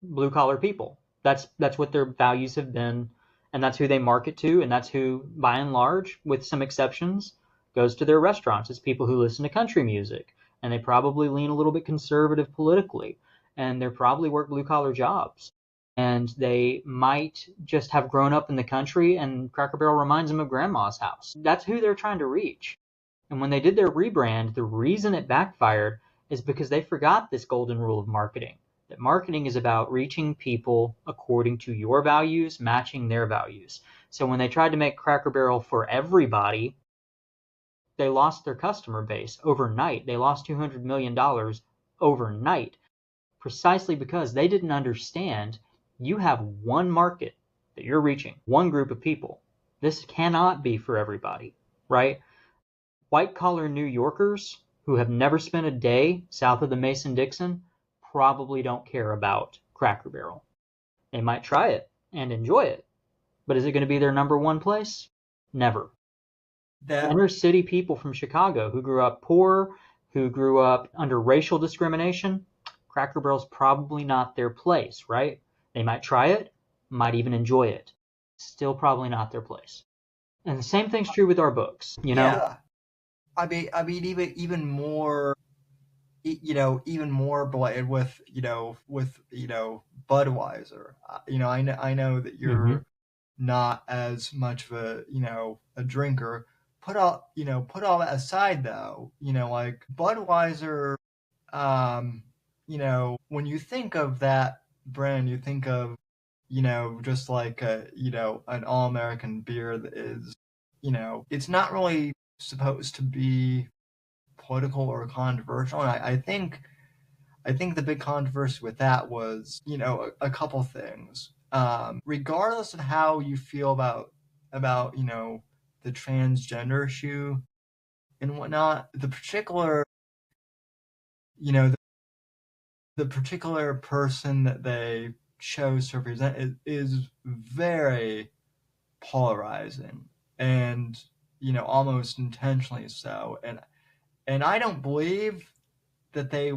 blue collar people. That's what their values have been, and that's who they market to, and that's who, by and large, with some exceptions, goes to their restaurants. It's people who listen to country music, and they probably lean a little bit conservative politically, and they probably work blue collar jobs, and they might just have grown up in the country, and Cracker Barrel reminds them of grandma's house. That's who they're trying to reach. And when they did their rebrand, the reason it backfired is because they forgot this golden rule of marketing, that marketing is about reaching people according to your values, matching their values. So when they tried to make Cracker Barrel for everybody, they lost their customer base overnight. They lost $200 million overnight, precisely because they didn't understand you have one market that you're reaching, one group of people. This cannot be for everybody, right? White collar New Yorkers who have never spent a day south of the Mason-Dixon probably don't care about Cracker Barrel. They might try it and enjoy it, but is it going to be their number one place? Never. That Inner city people from Chicago who grew up poor, who grew up under racial discrimination, Cracker Barrel's probably not their place, right? They might try it, might even enjoy it. Still probably not their place. And the same thing's true with our books, you know? Yeah. I mean, even more, even more blatant with, Budweiser. I know that Mm-hmm. you're not as much of a drinker. Put all that aside though. Like Budweiser, when you think of that brand, you think of, just like an all American beer that is, it's not really supposed to be political or controversial. And I think the big controversy with that was, a couple things. Regardless of how you feel about the transgender issue and whatnot, you know, the particular person that they chose to represent is very polarizing, and almost intentionally so. And I don't believe that they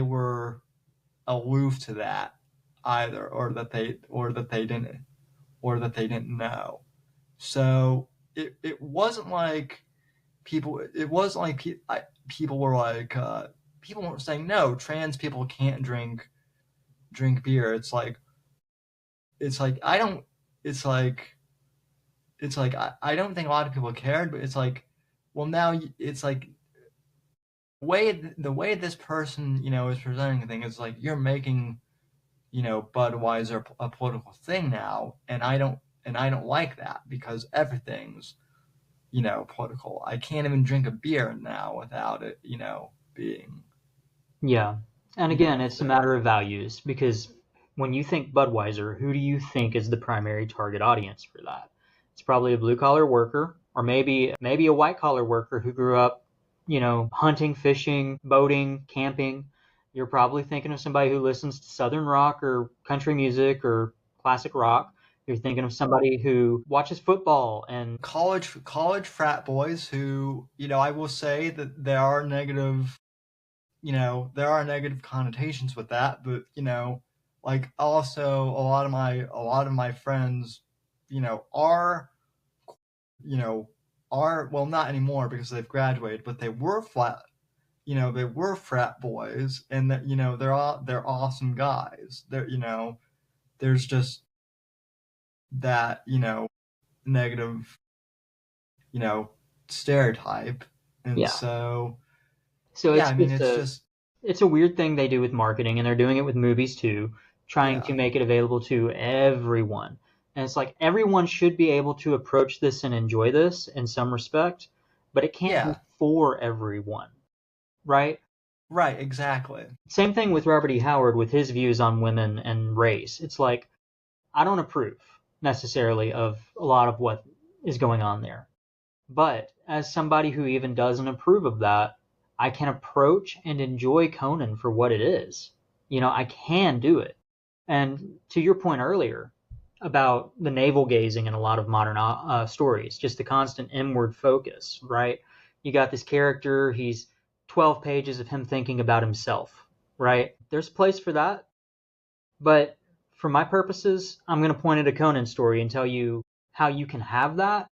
were aloof to that either, or that they didn't know. So it wasn't like people were like, people weren't saying no, trans people can't drink beer. It's like I don't think a lot of people cared, but it's like, well, now it's like the way this person is presenting things is like, you're making Budweiser a political thing now, and I don't like that, because everything's political. I can't even drink a beer now without it being. Yeah. And again, it's a matter of values, because when you think Budweiser, who do you think is the primary target audience for that? It's probably a blue collar worker, or maybe a white collar worker who grew up, hunting, fishing, boating, camping. You're probably thinking of somebody who listens to Southern rock or country music or classic rock. You're thinking of somebody who watches football and college frat boys who, I will say that there are negative connotations with that, but like, also a lot of my friends, are well, not anymore because they've graduated, but they were frat boys, and that they're awesome guys. There's just that negative stereotype, and yeah. so it's just it's a weird thing they do with marketing, and they're doing it with movies too, trying to make it available to everyone. And it's like, everyone should be able to approach this and enjoy this in some respect, but it can't be for everyone, right? Right, exactly. Same thing with Robert E. Howard with his views on women and race. It's like, I don't approve necessarily of a lot of what is going on there. But as somebody who even doesn't approve of that, I can approach and enjoy Conan for what it is. I can do it. And to your point earlier about the navel gazing in a lot of modern stories, just the constant inward focus, right? You got this character, he's 12 pages of him thinking about himself, right? There's a place for that. But for my purposes, I'm going to point at a Conan story and tell you how you can have that,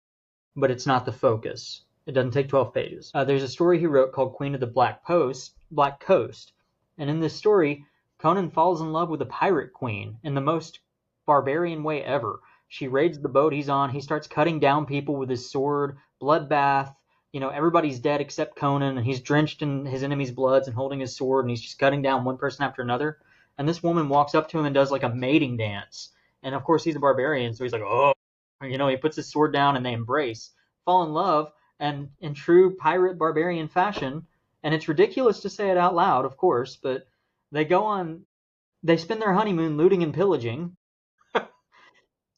but it's not the focus. It doesn't take 12 pages. There's a story he wrote called Queen of the Black Coast. And in this story, Conan falls in love with a pirate queen in the most barbarian way ever. She raids the boat he's on. He starts cutting down people with his sword, bloodbath. Everybody's dead except Conan, and he's drenched in his enemy's bloods and holding his sword, and he's just cutting down one person after another. And this woman walks up to him and does like a mating dance. And of course he's a barbarian, so he's like, oh, he puts his sword down and they embrace, fall in love, and in true pirate barbarian fashion. And it's ridiculous to say it out loud, of course, but they spend their honeymoon looting and pillaging.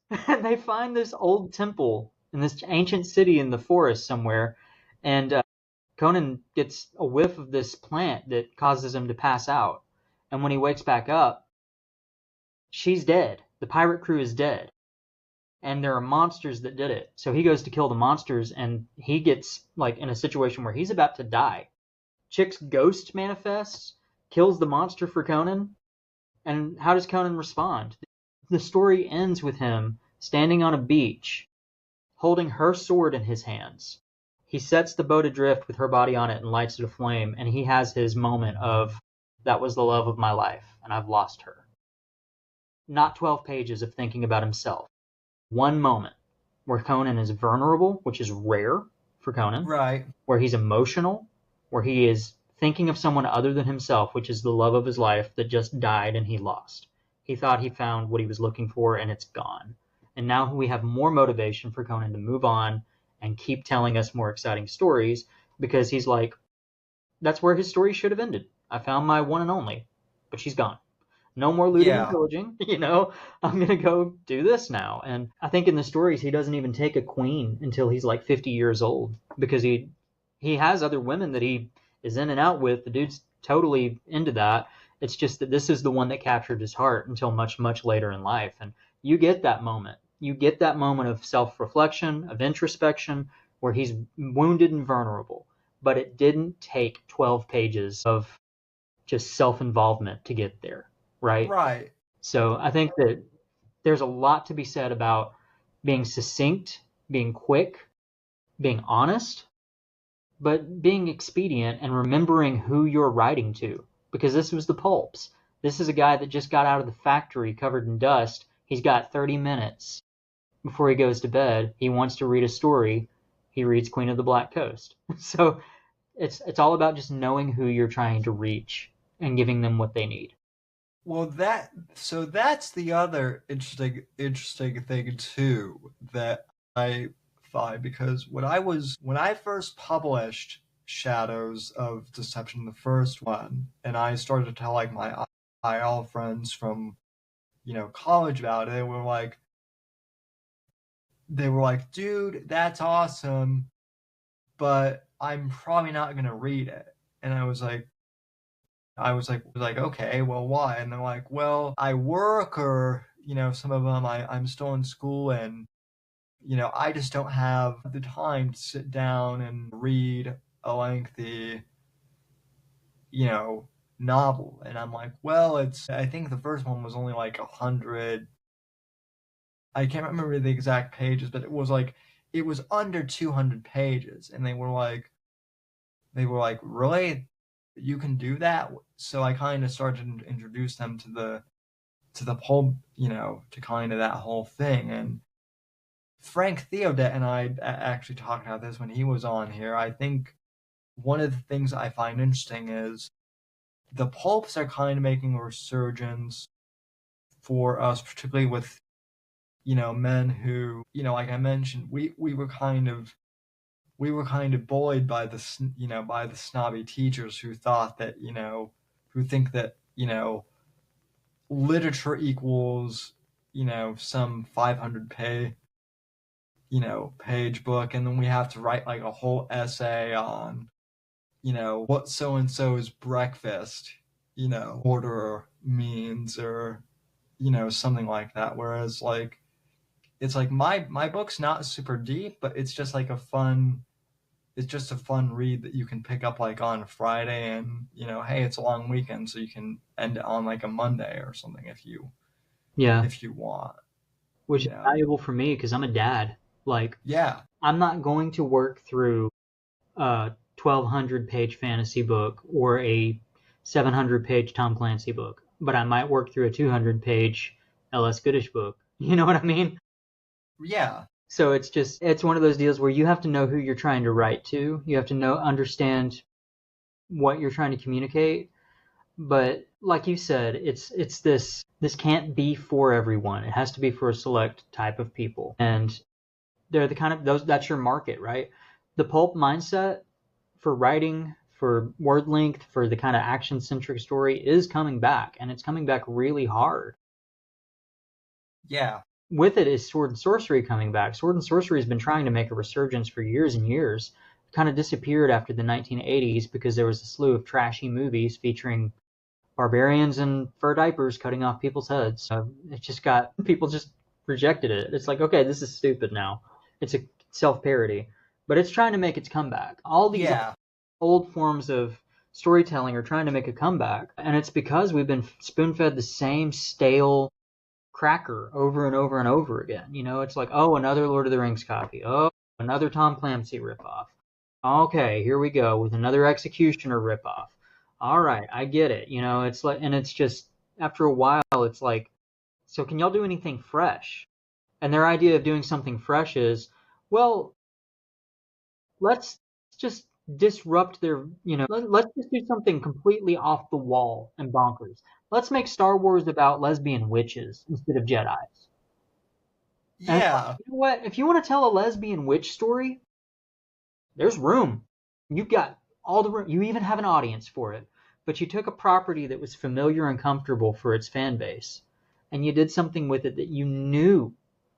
And they find this old temple in this ancient city in the forest somewhere. And Conan gets a whiff of this plant that causes him to pass out. And when he wakes back up, she's dead. The pirate crew is dead. And there are monsters that did it. So he goes to kill the monsters, and he gets like in a situation where he's about to die. Chick's ghost manifests, kills the monster for Conan. And how does Conan respond? The story ends with him standing on a beach, holding her sword in his hands. He sets the boat adrift with her body on it and lights it aflame, and he has his moment of, that was the love of my life, and I've lost her. Not 12 pages of thinking about himself. One moment where Conan is vulnerable, which is rare for Conan. Right. Where he's emotional, where he is thinking of someone other than himself, which is the love of his life that just died and he lost. He thought he found what he was looking for, and it's gone. And now we have more motivation for Conan to move on and keep telling us more exciting stories, because he's like, that's where his story should have ended. I found my one and only, but she's gone. No more looting and pillaging, I'm going to go do this now. And I think in the stories, he doesn't even take a queen until he's like 50 years old, because he has other women that he is in and out with. The dude's totally into that. It's just that this is the one that captured his heart until much, much later in life. And you get that moment You get that moment of self-reflection, of introspection, where he's wounded and vulnerable. But it didn't take 12 pages of just self-involvement to get there, right? Right. So I think that there's a lot to be said about being succinct, being quick, being honest, but being expedient and remembering who you're writing to. Because this was the Pulps. This is a guy that just got out of the factory covered in dust. He's got 30 minutes before he goes to bed. He wants to read a story. He reads Queen of the Black Coast. So it's all about just knowing who you're trying to reach and giving them what they need. Well, that's the other interesting thing too that I find, because when I first published Shadows of Deception, the first one, and I started to tell like my IL friends from college about it, they were like, dude, that's awesome, but I'm probably not gonna read it. And I was like, okay, well, why? And they're like, well, I work, or some of them I'm still in school, and I just don't have the time to sit down and read a lengthy novel. And I'm like, well, I think the first one was only like 100. I can't remember the exact pages, but it was under 200 pages. And they were like, really? You can do that? So I kind of started to introduce them to the Pulp, to kind of that whole thing. And Frank Theodet and I actually talked about this when he was on here. I think one of the things I find interesting is the Pulps are kind of making a resurgence for us, particularly with men who, like I mentioned, we were kind of bullied by the snobby teachers who thought that who think that literature equals some 500 page book, and then we have to write like a whole essay on what so and so's breakfast order means, or something like that. Whereas like it's like my book's not super deep, but it's just like a fun read that you can pick up like on Friday, and hey, it's a long weekend, so you can end it on like a Monday or something if you want. Which is valuable for me because I'm a dad. Like, yeah, I'm not going to work through a 1,200 page fantasy book or a 700 page Tom Clancy book, but I might work through a 200 page L.S. Goodish book. You know what I mean? Yeah. So it's one of those deals where you have to know who you're trying to write to. You have to understand what you're trying to communicate. But like you said, it's this can't be for everyone. It has to be for a select type of people. And they're the kind of that's your market, right? The Pulp mindset for writing, for word length, for the kind of action-centric story is coming back, and it's coming back really hard. Yeah. With it is Sword and Sorcery coming back. Sword and Sorcery has been trying to make a resurgence for years and years. It kind of disappeared after the 1980s because there was a slew of trashy movies featuring barbarians in fur diapers cutting off people's heads. So it just people just rejected it. It's like, okay, this is stupid now. It's a self-parody. But it's trying to make its comeback. All these old forms of storytelling are trying to make a comeback. And it's because we've been spoon-fed the same stale cracker over and over and over again. It's like, oh, another Lord of the Rings copy. Oh, another Tom Clancy ripoff. Okay, here we go with another Executioner ripoff. All right, I get it. It's like, and it's just after a while, it's like, so can y'all do anything fresh? And their idea of doing something fresh is, well, let's just disrupt their, let's just do something completely off the wall and bonkers. Let's make Star Wars about lesbian witches instead of Jedis. Yeah. And you know what? If you want to tell a lesbian witch story, there's room. You've got all the room. You even have an audience for it. But you took a property that was familiar and comfortable for its fan base, and you did something with it that you knew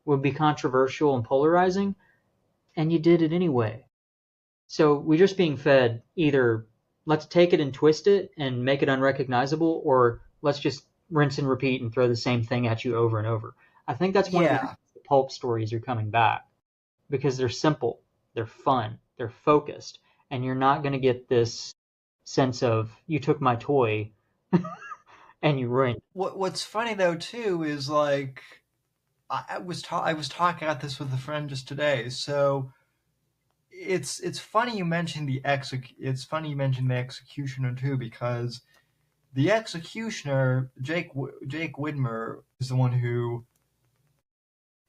would be controversial and polarizing, and you did it anyway. So we're just being fed either let's take it and twist it and make it unrecognizable, or let's just rinse and repeat and throw the same thing at you over and over. I think that's one of the Pulp stories are coming back because they're simple, they're fun, they're focused, and you're not going to get this sense of you took my toy and you ruined it. What's funny though too is like I was talking about this with a friend just today. So it's funny you mentioned the executioner too, because the executioner Jake Widmer is the one who,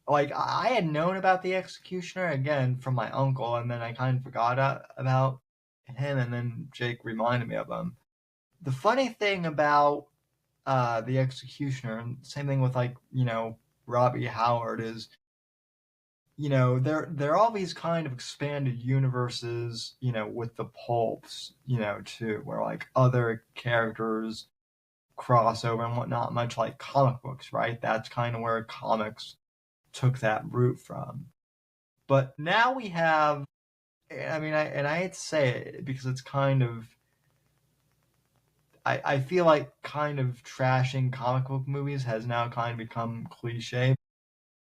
like, I had known about the executioner again from my uncle, and then I kind of forgot about him, and then Jake reminded me of him. The funny thing about the executioner, and same thing with, like, Robbie Howard, is there are all these kind of expanded universes, with the pulps, too, where like other characters cross over and whatnot, much like comic books, right? That's kind of where comics took that route from. But now we have, I mean, I hate to say it because it's kind of, I feel like kind of trashing comic book movies has now kind of become cliche.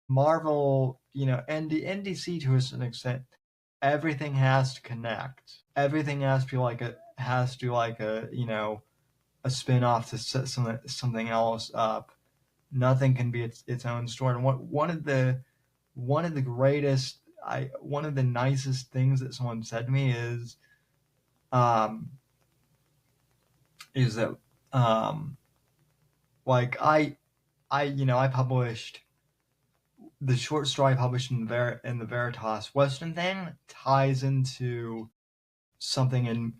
Marvel, and DC to a certain extent, everything has to connect. Everything has to be like a spin-off to set something else up. Nothing can be its own story. And one of the nicest things that someone said to me is that like I published the short story I published in the Veritas Western thing ties into something in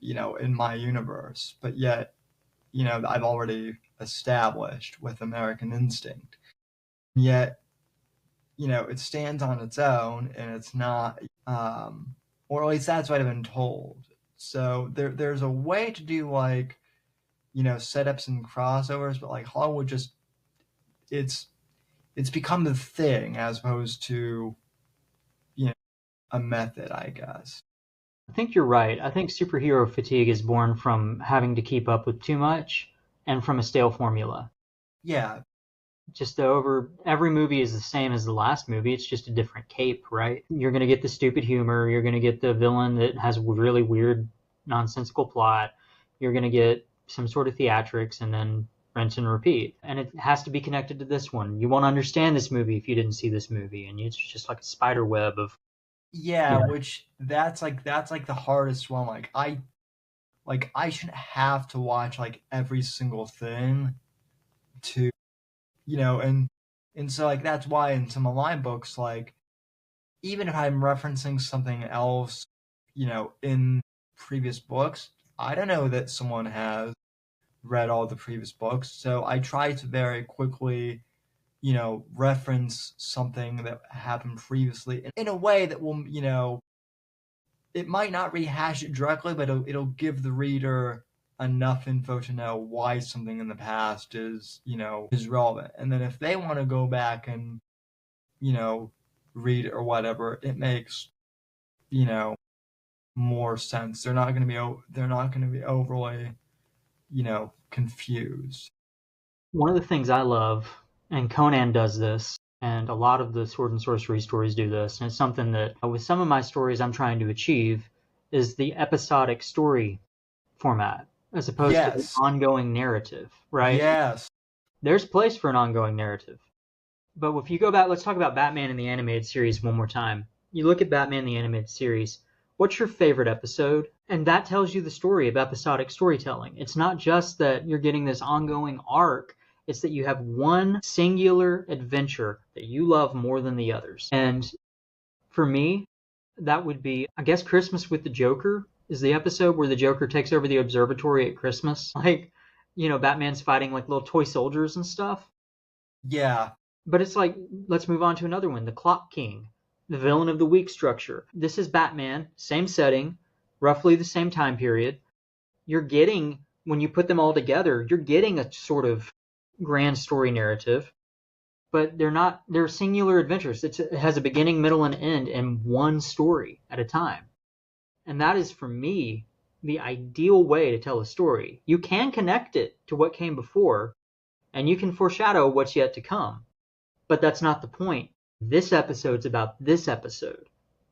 my universe, but yet I've already established with American Instinct. Yet it stands on its own, and it's not, or at least that's what I've been told. So there's a way to do like, setups and crossovers, but like Hollywood just, it's become the thing as opposed to, a method, I guess. I think you're right. I think superhero fatigue is born from having to keep up with too much and from a stale formula. Yeah. Just every movie is the same as the last movie. It's just a different cape, right? You're going to get the stupid humor. You're going to get the villain that has a really weird, nonsensical plot. You're going to get some sort of theatrics and then rinse and repeat. And it has to be connected to this one. You won't understand this movie if you didn't see this movie. And it's just like a spider web of... Yeah, which that's like the hardest one. I shouldn't have to watch like every single thing to, and so like that's why in some of my books, like even if I'm referencing something else, in previous books, I don't know that someone has read all the previous books, so I try to very quickly reference something that happened previously in a way that will, it might not rehash it directly, but it'll give the reader enough info to know why something in the past is relevant. And then if they want to go back and, read it or whatever, it makes, more sense. They're not going to be overly, confused. One of the things I love, and Conan does this, and a lot of the sword and sorcery stories do this, and it's something that with some of my stories I'm trying to achieve, is the episodic story format, as opposed to an ongoing narrative, right? Yes. There's place for an ongoing narrative. But if you go back, let's talk about Batman in the animated series one more time. You look at Batman the animated series, what's your favorite episode? And that tells you the story of episodic storytelling. It's not just that you're getting this ongoing arc, it's that you have one singular adventure that you love more than the others. And for me, that would be, I guess, Christmas with the Joker is the episode where the Joker takes over the observatory at Christmas. Like, Batman's fighting like little toy soldiers and stuff. Yeah. But it's like, let's move on to another one, the Clock King, the villain of the week structure. This is Batman, same setting, roughly the same time period. You're getting, when you put them all together, you're getting a sort of grand story narrative, but they're singular adventures. It has a beginning, middle, and end in one story at a time. And that is, for me, the ideal way to tell a story. You can connect it to what came before, and you can foreshadow what's yet to come. But that's not the point. This episode's about this episode,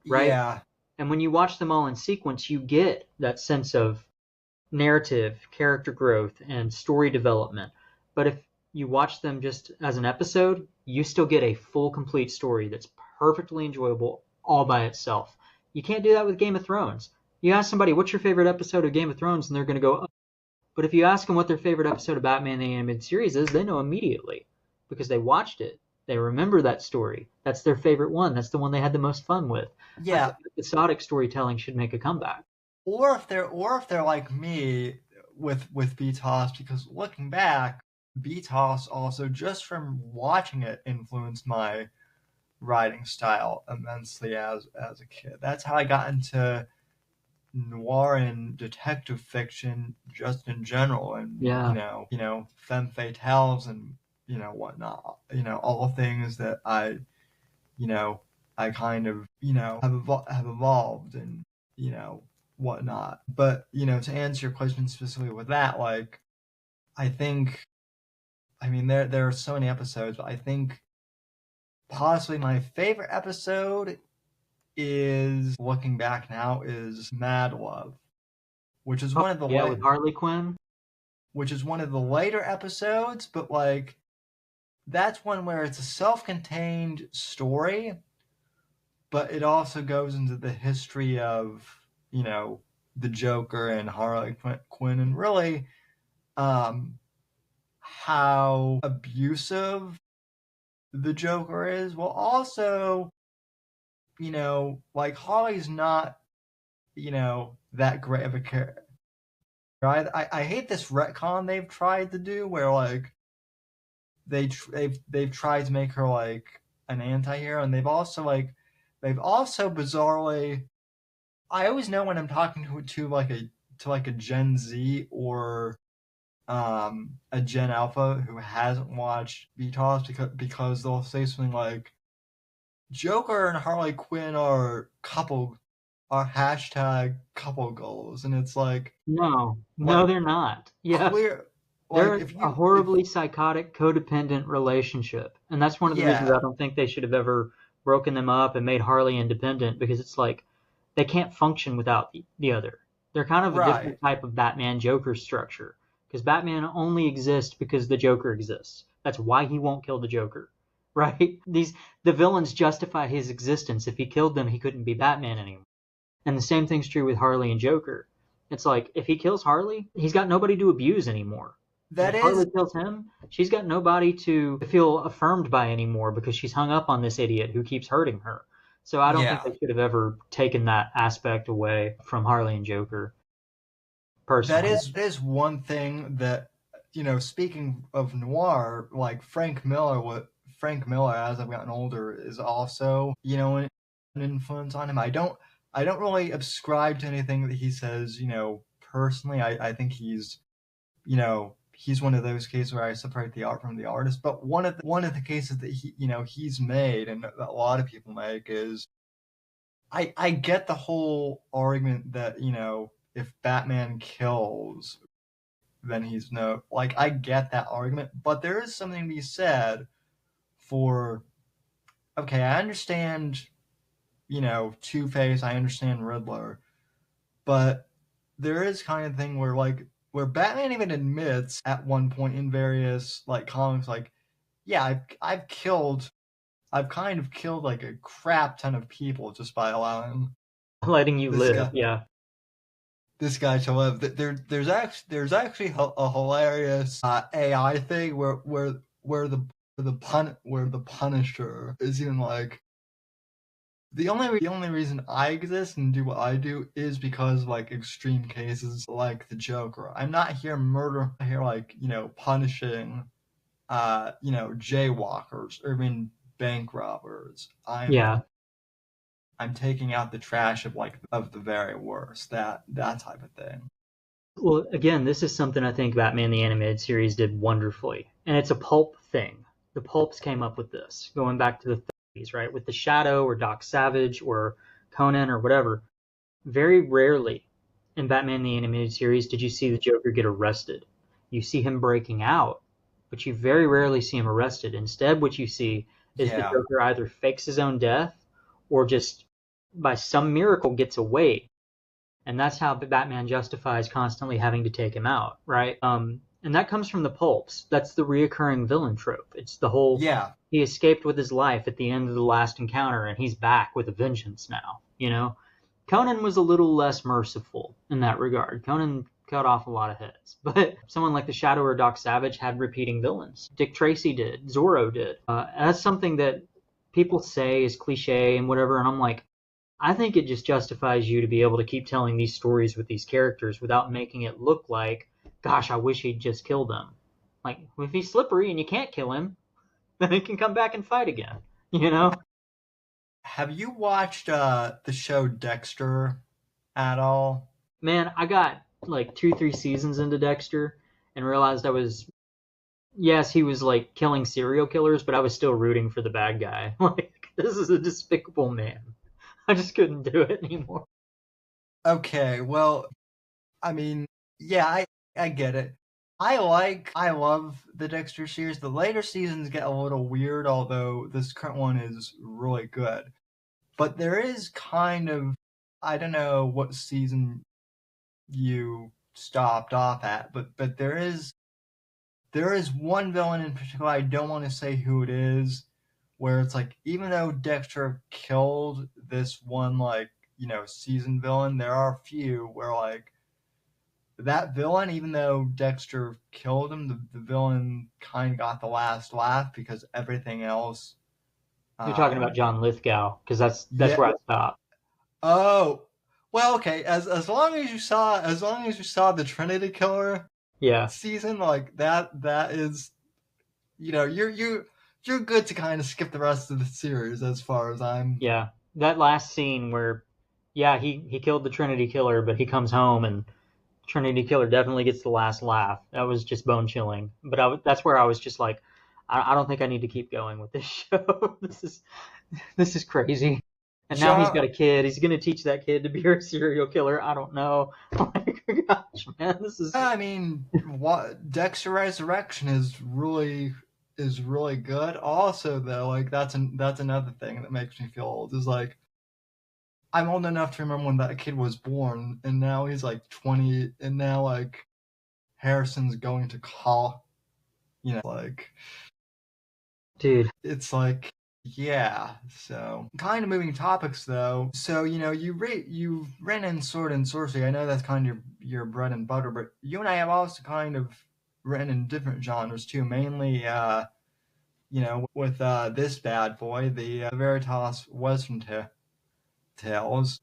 right? Yeah. And when you watch them all in sequence, you get that sense of narrative, character growth, and story development. But if you watch them just as an episode, you still get a full, complete story that's perfectly enjoyable all by itself. You can't do that with Game of Thrones. You ask somebody, what's your favorite episode of Game of Thrones? And they're going to go, oh. But if you ask them what their favorite episode of Batman the Animated Series is, they know immediately because they watched it. They remember that story. That's their favorite one. That's the one they had the most fun with. Yeah. I think episodic storytelling should make a comeback. Or if they're like me with BTOS, because looking back, BTOS also, just from watching it, influenced my writing style immensely as a kid. That's how I got into noir and detective fiction just in general, and Yeah. femme fatales and whatnot, all things that I kind of have evolved and whatnot. But to answer your question specifically with that, like, there are so many episodes, but I think possibly my favorite episode is, looking back now, is Mad Love, which is one of the with Harley Quinn, which is one of the later episodes, but like that's one where it's a self-contained story, but it also goes into the history of the Joker and Harley Quinn, and really how abusive the Joker is. Well, also, like, Harley's not, that great of a character. Right? I hate this retcon they've tried to do, where like they've tried to make her like an anti-hero, and they've also bizarrely, I always know when I'm talking to like a Gen Z or a Gen Alpha who hasn't watched BTOS, because they'll say something like, Joker and Harley Quinn are hashtag couple goals, and it's like, no, they're not. Yeah, clear, they're a horribly psychotic, codependent relationship, and that's one of the reasons I don't think they should have ever broken them up and made Harley independent, because it's like they can't function without the other. They're kind of a different type of Batman Joker structure, because Batman only exists because the Joker exists. That's why he won't kill the Joker, right? The villains justify his existence. If he killed them, he couldn't be Batman anymore. And the same thing's true with Harley and Joker. It's like, if he kills Harley, he's got nobody to abuse anymore. If Harley kills him, she's got nobody to feel affirmed by anymore, because she's hung up on this idiot who keeps hurting her. So I don't think they should have ever taken that aspect away from Harley and Joker. Personally. That is one thing that, speaking of noir, like Frank Miller, as I've gotten older, is also, an influence on him. I don't really subscribe to anything that he says, personally. I think he's one of those cases where I separate the art from the artist. But one of the cases that he's made, and that a lot of people make, is I get the whole argument that, if Batman kills, then he's no, like, I get that argument, but there is something to be said for, okay, I understand, Two-Face, I understand Riddler, but there is kind of thing where Batman even admits at one point in various like comics, like, yeah, I've kind of killed like a crap ton of people just by letting you live. This guy to live. There's actually a hilarious AI thing where the Punisher is even like, the only reason I exist and do what I do is because of like extreme cases like the Joker. I'm not here like, punishing jaywalkers or even bank robbers. I'm taking out the trash of the very worst, that type of thing. Well, again, this is something I think Batman the Animated Series did wonderfully, and it's a Pulp thing. The Pulps came up with this, going back to the 30s, right? With the Shadow or Doc Savage or Conan or whatever. Very rarely in Batman the Animated Series did you see the Joker get arrested. You see him breaking out, but you very rarely see him arrested. Instead, what you see is the Yeah. Joker either fakes his own death or just by some miracle gets away. And that's how Batman justifies constantly having to take him out, right? And that comes from the pulps. That's the reoccurring villain trope. It's the whole Yeah. he escaped with his life at the end of the last encounter, and he's back with a vengeance now. You know, Conan was a little less merciful in that regard. Conan cut off a lot of heads, but someone like the Shadow or Doc Savage had repeating villains. Dick Tracy did. Zorro did. That's something that people say is cliche and whatever, and I'm like, I think it just justifies you to be able to keep telling these stories with these characters without making it look like, gosh, I wish he'd just killed them. Like, if he's slippery and you can't kill him, then he can come back and fight again, you know? Have you watched the show Dexter at all? Man, I got like 2-3 seasons into Dexter and realized yes, he was like killing serial killers, but I was still rooting for the bad guy. Like, this is a despicable man. I just couldn't do it anymore. Okay, well, I mean, yeah, I get it. I love the Dexter series. The later seasons get a little weird, although this current one is really good. But there is kind of, I don't know what season you stopped off at, but there is one villain in particular, I don't want to say who it is, where it's like, even though Dexter killed this one, like, season villain, there are a few where, like, that villain, even though Dexter killed him, the villain kind of got the last laugh because everything else. You're talking about John Lithgow, because that's Yeah. where I stopped. Oh, well, okay. As long as you saw the Trinity Killer Yeah. season, like that is, you're good to kind of skip the rest of the series as far as I'm. Yeah. That last scene where, yeah, he killed the Trinity Killer, but he comes home and Trinity Killer definitely gets the last laugh. That was just bone chilling. But that's where I was just like, I don't think I need to keep going with this show. This is crazy. And now he's got a kid. He's going to teach that kid to be a serial killer. I don't know. Like, gosh, man, this is. I mean, Dexter Resurrection is really good. Also, though, like that's another thing that makes me feel old. Is like, I'm old enough to remember when that kid was born, and now he's like 20, and now like Harrison's going to call, like, dude, it's like, yeah. So, kind of moving topics though. So, you've written in Sword and Sorcery. I know that's kind of your bread and butter, but you and I have also kind of written in different genres too. Mainly, with this bad boy, the Veritas Western Tales.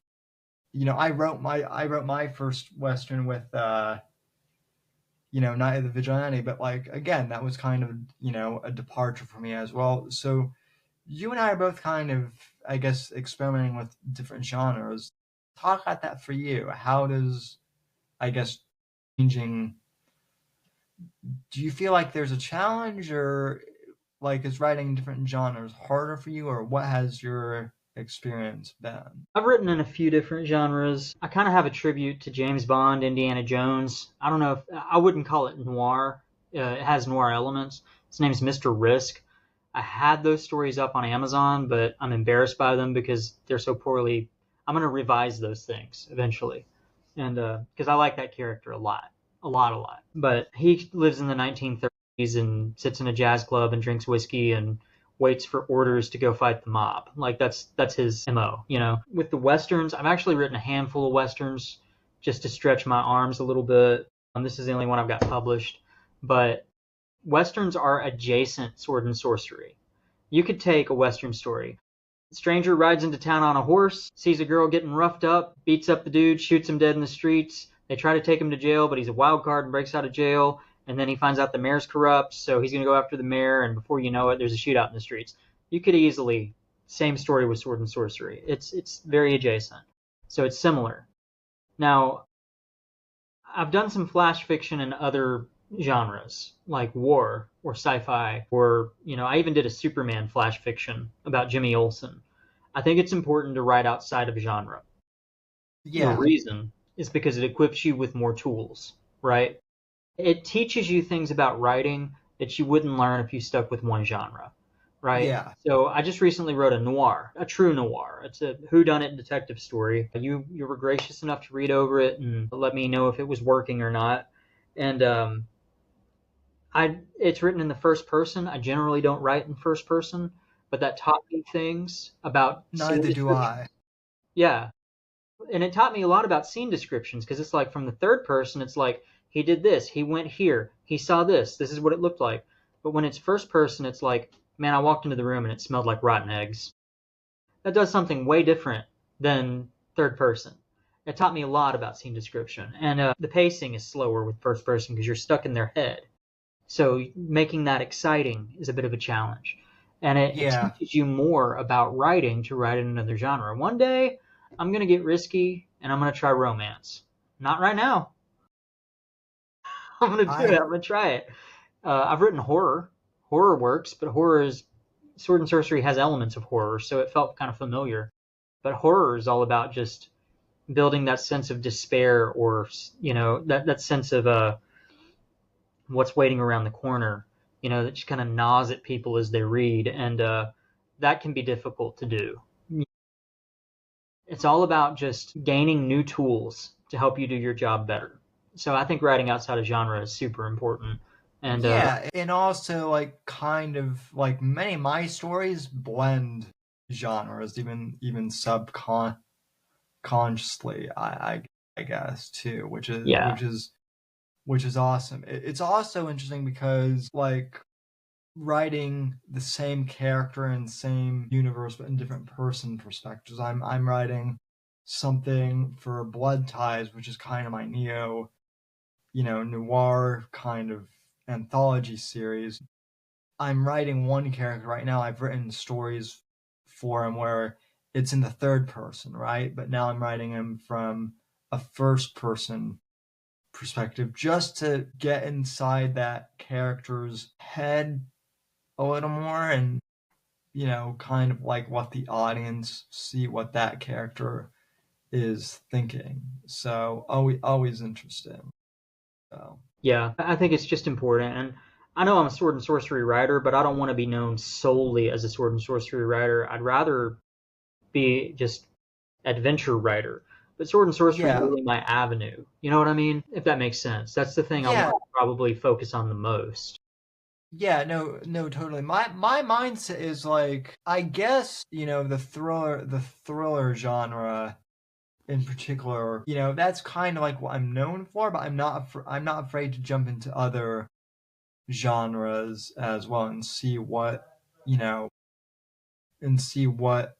I wrote my first Western with Night of the Vigilante, but like, again, that was kind of, a departure for me as well. So you and I are both kind of, I guess, experimenting with different genres. Talk about that for you. How does, I guess, changing, do you feel like there's a challenge, or like is writing different genres harder for you, or what has your experience been? I've written in a few different genres. I kind of have a tribute to James Bond, Indiana Jones. I don't know if I wouldn't call it noir. It has noir elements. His name's Mr. Risk. I had those stories up on Amazon, but I'm embarrassed by them because they're so poorly. I'm going to revise those things eventually, and because I like that character a lot. But he lives in the 1930s and sits in a jazz club and drinks whiskey and waits for orders to go fight the mob. Like, that's his MO, With the Westerns, I've actually written a handful of Westerns just to stretch my arms a little bit. This is the only one I've got published. But Westerns are adjacent Sword and Sorcery. You could take a Western story. The stranger rides into town on a horse, sees a girl getting roughed up, beats up the dude, shoots him dead in the streets. They try to take him to jail, but he's a wild card and breaks out of jail. And then he finds out the mayor's corrupt, so he's going to go after the mayor, and before you know it, there's a shootout in the streets. You could easily, same story with Sword and Sorcery. It's very adjacent. So it's similar. Now, I've done some flash fiction in other genres, like war or sci-fi, or, I even did a Superman flash fiction about Jimmy Olsen. I think it's important to write outside of genre. Yeah. The reason is because it equips you with more tools, right? It teaches you things about writing that you wouldn't learn if you stuck with one genre. right? Yeah. So I just recently wrote a noir, a true noir. It's a whodunit detective story. You were gracious enough to read over it and let me know if it was working or not. And it's written in the first person. I generally don't write in first person, but that taught me things about scene Neither do description. I. Yeah, and it taught me a lot about scene descriptions because it's like from the third person, it's like he did this, he went here, he saw this, this is what it looked like. But when it's first person, it's like, man, I walked into the room and it smelled like rotten eggs. That does something way different than third person. It taught me a lot about scene description, and the pacing is slower with first person because you're stuck in their head. So making that exciting is a bit of a challenge. And it Yeah. teaches you more about writing to write in another genre. One day, I'm going to get risky and I'm going to try romance. Not right now. I'm going to do it. I I'm going to try it. I've written horror. Horror works, but horror is Sword and Sorcery has elements of horror, so it felt kind of familiar. But horror is all about just building that sense of despair, or that sense of what's waiting around the corner, that just kind of gnaws at people as they read, and that can be difficult to do. It's all about just gaining new tools to help you do your job better. So I think writing outside of genre is super important. And Yeah, and also like kind of like many of my stories blend genres, even subconsciously, I guess too, yeah, which is awesome. It's also interesting because like writing the same character and same universe but in different person perspectives. I'm writing something for Blood Ties, which is kind of my noir kind of anthology series. I'm writing one character right now. I've written stories for him where it's in the third person, right? But now I'm writing him from a first person perspective just to get inside that character's head a little more and kind of like what the audience see what that character is thinking. So always interesting. So yeah, I think it's just important. And I know I'm a Sword and Sorcery writer, but I don't want to be known solely as a Sword and Sorcery writer. I'd rather be just adventure writer. But Sword and Sorcery is yeah, really my avenue. You know what I mean? If that makes sense. That's the thing I want yeah, to probably focus on the most. yeah. No, totally. My mindset is like I guess the thriller genre in particular. That's kind of like what I'm known for. But I'm not afraid to jump into other genres as well and see you know what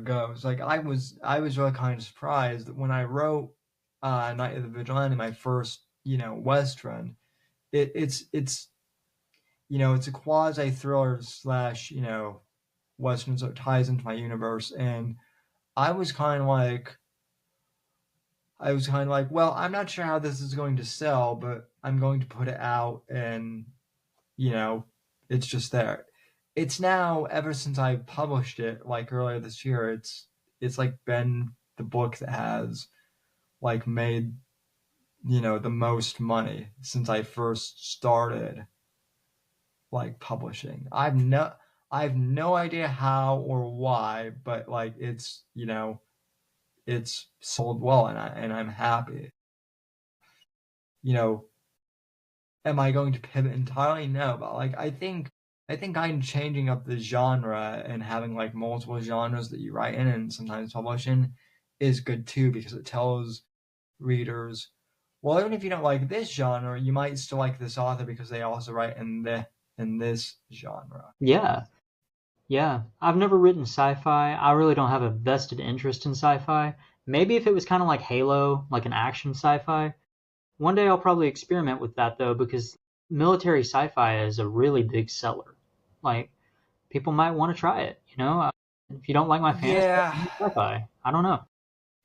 goes. Like I was really kind of surprised that when I wrote Night of the Vigilante, my first western, it's a quasi thriller slash western, so it ties into my universe. And I was kind of like well, I'm not sure how this is going to sell, but I'm going to put it out, and you know, it's just there. It's now, ever since I published it, like earlier this year, it's like been the book that has like made the most money since I first started like publishing. I have no idea how or why, but like it's sold well, and I'm happy. You know, am I going to pivot entirely? No, but like I think I'm changing up the genre and having like multiple genres that you write in and sometimes publish in is good too, because it tells readers, well, even if you don't like this genre, you might still like this author because they also write in this genre. Yeah, yeah. I've never written sci-fi. I really don't have a vested interest in sci-fi. Maybe if it was kind of like Halo, like an action sci-fi. One day I'll probably experiment with that though, because military sci-fi is a really big seller. Like people might want to try it, you know? If you don't like my fantasy, Yeah, sci-fi. I don't know.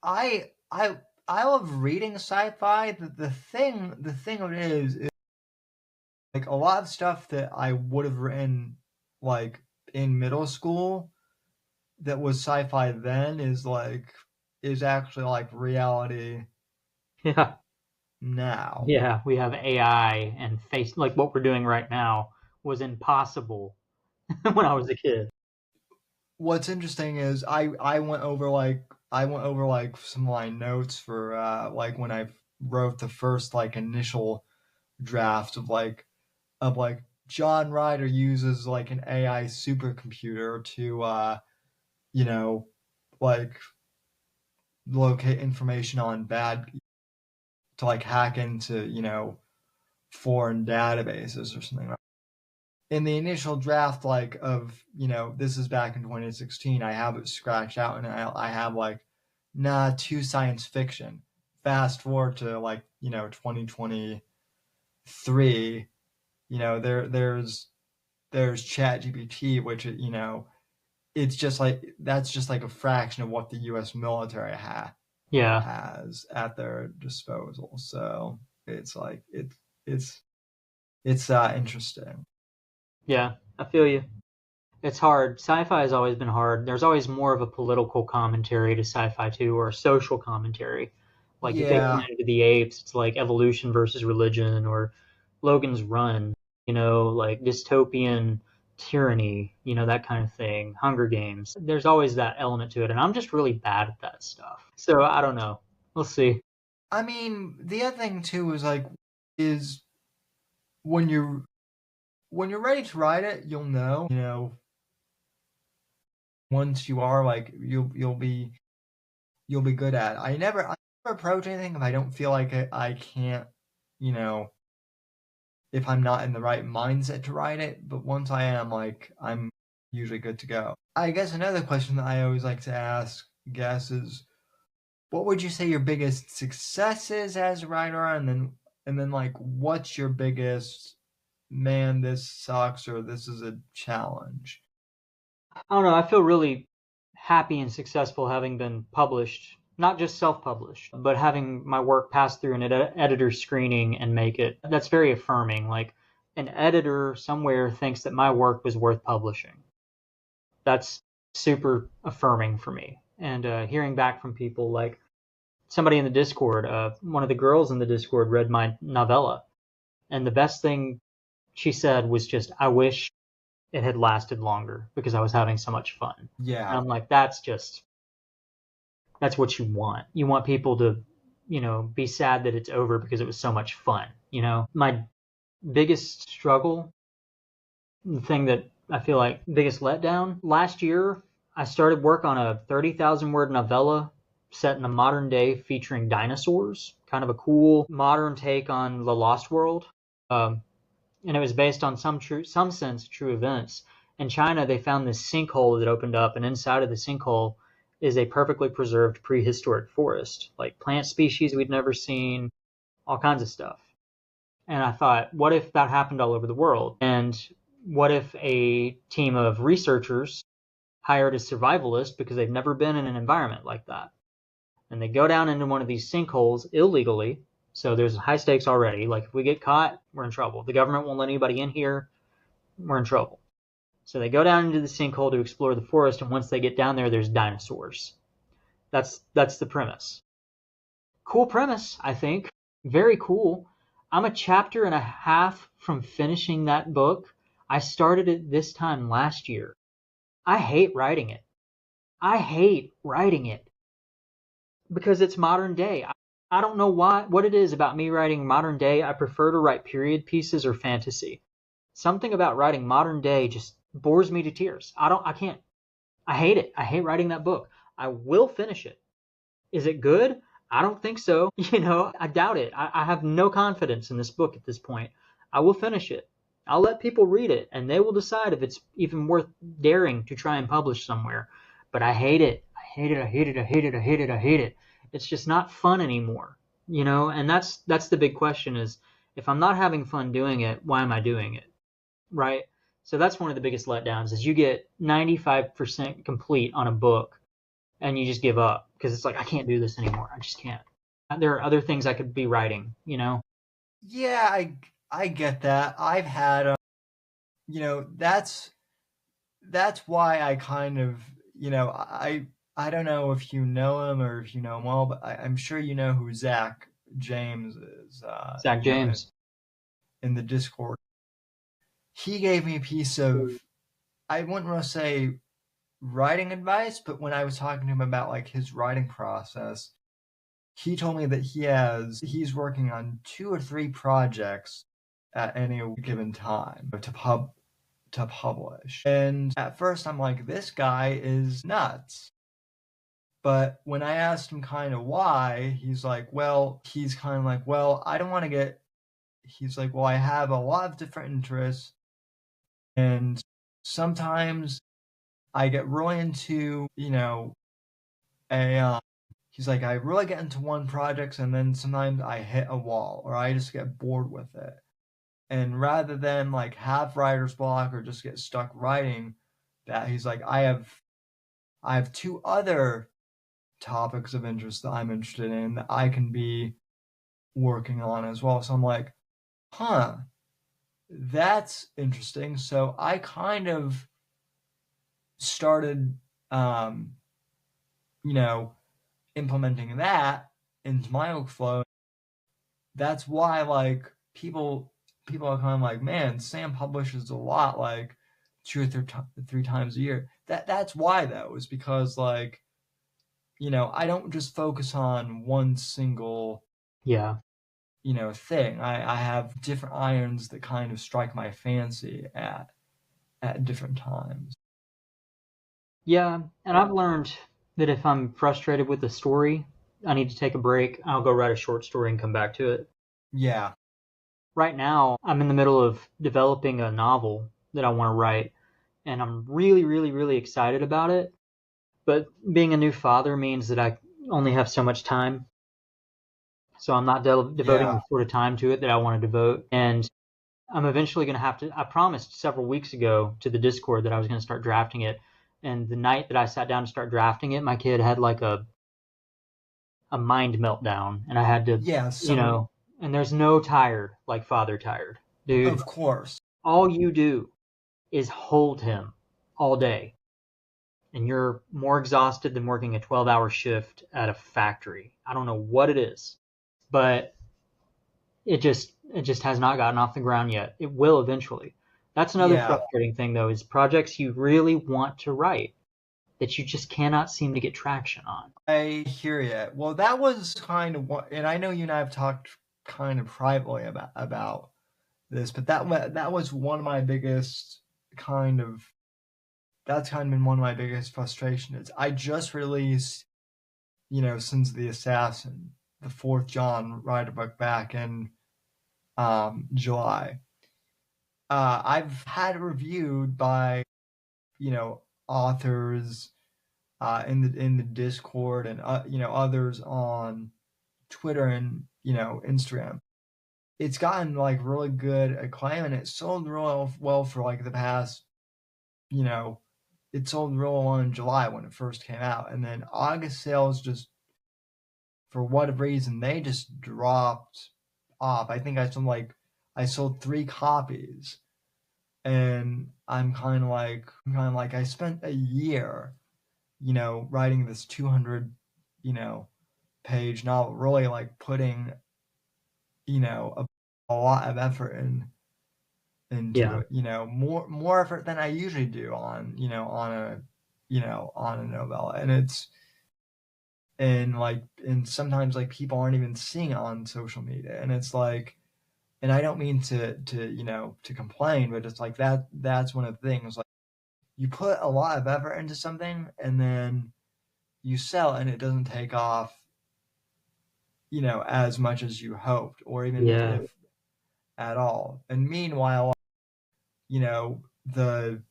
I I I love reading sci-fi. The thing of it is like a lot of stuff that I would have written like in middle school that was sci-fi then is actually like reality Yeah. now. Yeah, we have AI and face like what we're doing right now was impossible when I was a kid. What's interesting is I went over like some of my notes for like when I wrote the first like initial draft of like John Ryder uses like an AI supercomputer to you know like locate information on bad to like hack into foreign databases or something like in the initial draft like of this is back in 2016. I have it scratched out and I have like nah, too science fiction. Fast forward to like 2023. There's ChatGPT, which it's just like that's just like a fraction of what the U.S. military Yeah, has at their disposal. So it's like it's interesting. yeah, I feel you. It's hard. Sci-fi has always been hard. There's always more of a political commentary to sci-fi too, or a social commentary. Like you take Yeah, Planet of the Apes, it's like evolution versus religion, or Logan's Run, like dystopian tyranny, that kind of thing. Hunger Games. There's always that element to it, and I'm just really bad at that stuff. So I don't know. We'll see. I mean the other thing too is when you're ready to write it, you'll know. Once you are like you'll be good at it. I never approach anything if I don't feel like I can't, you know, if I'm not in the right mindset to write it. But once I am, like, I'm usually good to go. I guess another question that I always like to ask guests is, what would you say your biggest success is as a writer, and then like, what's your biggest man? This sucks, or this is a challenge. I don't know. I feel really happy and successful having been published, not just self-published, but having my work pass through an editor screening and make it. That's very affirming. Like an editor somewhere thinks that my work was worth publishing. That's super affirming for me. And hearing back from people like somebody in the Discord, one of the girls in the Discord read my novella. And the best thing she said was just, I wish it had lasted longer because I was having so much fun. And Yeah, I'm like, that's what you want. You want people to, be sad that it's over because it was so much fun. My biggest struggle, the thing that I feel like biggest letdown last year, I started work on a 30,000 word novella set in the modern day featuring dinosaurs, kind of a cool modern take on the Lost World. Um, and it was based on some sense true events. In China, they found this sinkhole that opened up, and inside of the sinkhole is a perfectly preserved prehistoric forest, like plant species we'd never seen, all kinds of stuff. And I thought, what if that happened all over the world? And what if a team of researchers hired a survivalist because they've never been in an environment like that? And they go down into one of these sinkholes illegally. So there's high stakes already. Like if we get caught, we're in trouble. The government won't let anybody in here. We're in trouble. So they go down into the sinkhole to explore the forest, and once they get down there, there's dinosaurs. That's the premise. Cool premise, I think. Very cool. I'm a chapter and a half from finishing that book. I started it this time last year. I hate writing it. I hate writing it because it's modern day. I don't know what it is about me writing modern day. I prefer to write period pieces or fantasy. Something about writing modern day just bores me to tears. I can't. I hate it. I hate writing that book. I will finish it. Is it good? I don't think so. I doubt it. I have no confidence in this book at this point. I will finish it. I'll let people read it and they will decide if it's even worth daring to try and publish somewhere. But I hate it. I hate it. I hate it. I hate it. I hate it. I hate it. It's just not fun anymore. And that's the big question is if I'm not having fun doing it, why am I doing it? Right? So that's one of the biggest letdowns is you get 95% complete on a book and you just give up because it's like, I can't do this anymore. I just can't. There are other things I could be writing. yeah, I get that. I've had that's why I kind of I don't know if you know him or if you know him well, but I'm sure you know who Zach James is. Zach James. In the Discord, he gave me a piece of I wouldn't really say writing advice, but when I was talking to him about like his writing process, he told me that he's working on 2 or 3 projects at any given time to publish. And at first I'm like, this guy is nuts. But when I asked him kind of why, he's kind of like, well, I don't want to get, he's like, well, I have a lot of different interests. And sometimes I get really into, a, he's like, I really get into one project and then sometimes I hit a wall or I just get bored with it. And rather than like have writer's block or just get stuck writing that, he's like, I have 2 other topics of interest that I'm interested in that I can be working on as well. So I'm like, huh, that's interesting. So I kind of started, implementing that into my workflow. That's why like people are kind of like, man, Sam publishes a lot, like 2 or 3 times a year. That's why though, is because like, I don't just focus on one single Yeah. thing. I have different irons that kind of strike my fancy at different times. Yeah, and I've learned that if I'm frustrated with the story, I need to take a break. I'll go write a short story and come back to it. Yeah. Right now, I'm in the middle of developing a novel that I want to write, and I'm really, really, really excited about it. But being a new father means that I only have so much time. So I'm not devoting Yeah. the sort of time to it that I want to devote. And I'm eventually going to have to. I promised several weeks ago to the Discord that I was going to start drafting it. And the night that I sat down to start drafting it, my kid had like a mind meltdown, and I had to, Yeah, so and there's no tired like father tired. Dude, of course. all you do is hold him all day, and you're more exhausted than working a 12-hour shift at a factory. I don't know what it is, but it just has not gotten off the ground yet. It will eventually. That's another Yeah. frustrating thing though, is projects you really want to write that you just cannot seem to get traction on. I hear you. Well, that was kind of what, and I know you and I have talked kind of privately about this, but that was one of my biggest kind of that's kind of been one of my biggest frustrations. I just released, Sins of the Assassin, the 4th John writer book back in July. I've had it reviewed by, authors in the Discord and others on Twitter and Instagram. It's gotten like really good acclaim and it sold real well for like the past, it sold real well in July when it first came out, and then August sales just for what reason they just dropped off. I think I sold 3 copies, and I'm kind of like I spent a year, writing this 200, page novel, really like putting, a lot of effort into Yeah. it, more effort than I usually do on, on a novella. And sometimes like people aren't even seeing it on social media. And it's like, and I don't mean to complain, but it's like that's one of the things. Like you put a lot of effort into something and then you sell and it doesn't take off, as much as you hoped, or even Yeah. if at all. And meanwhile, the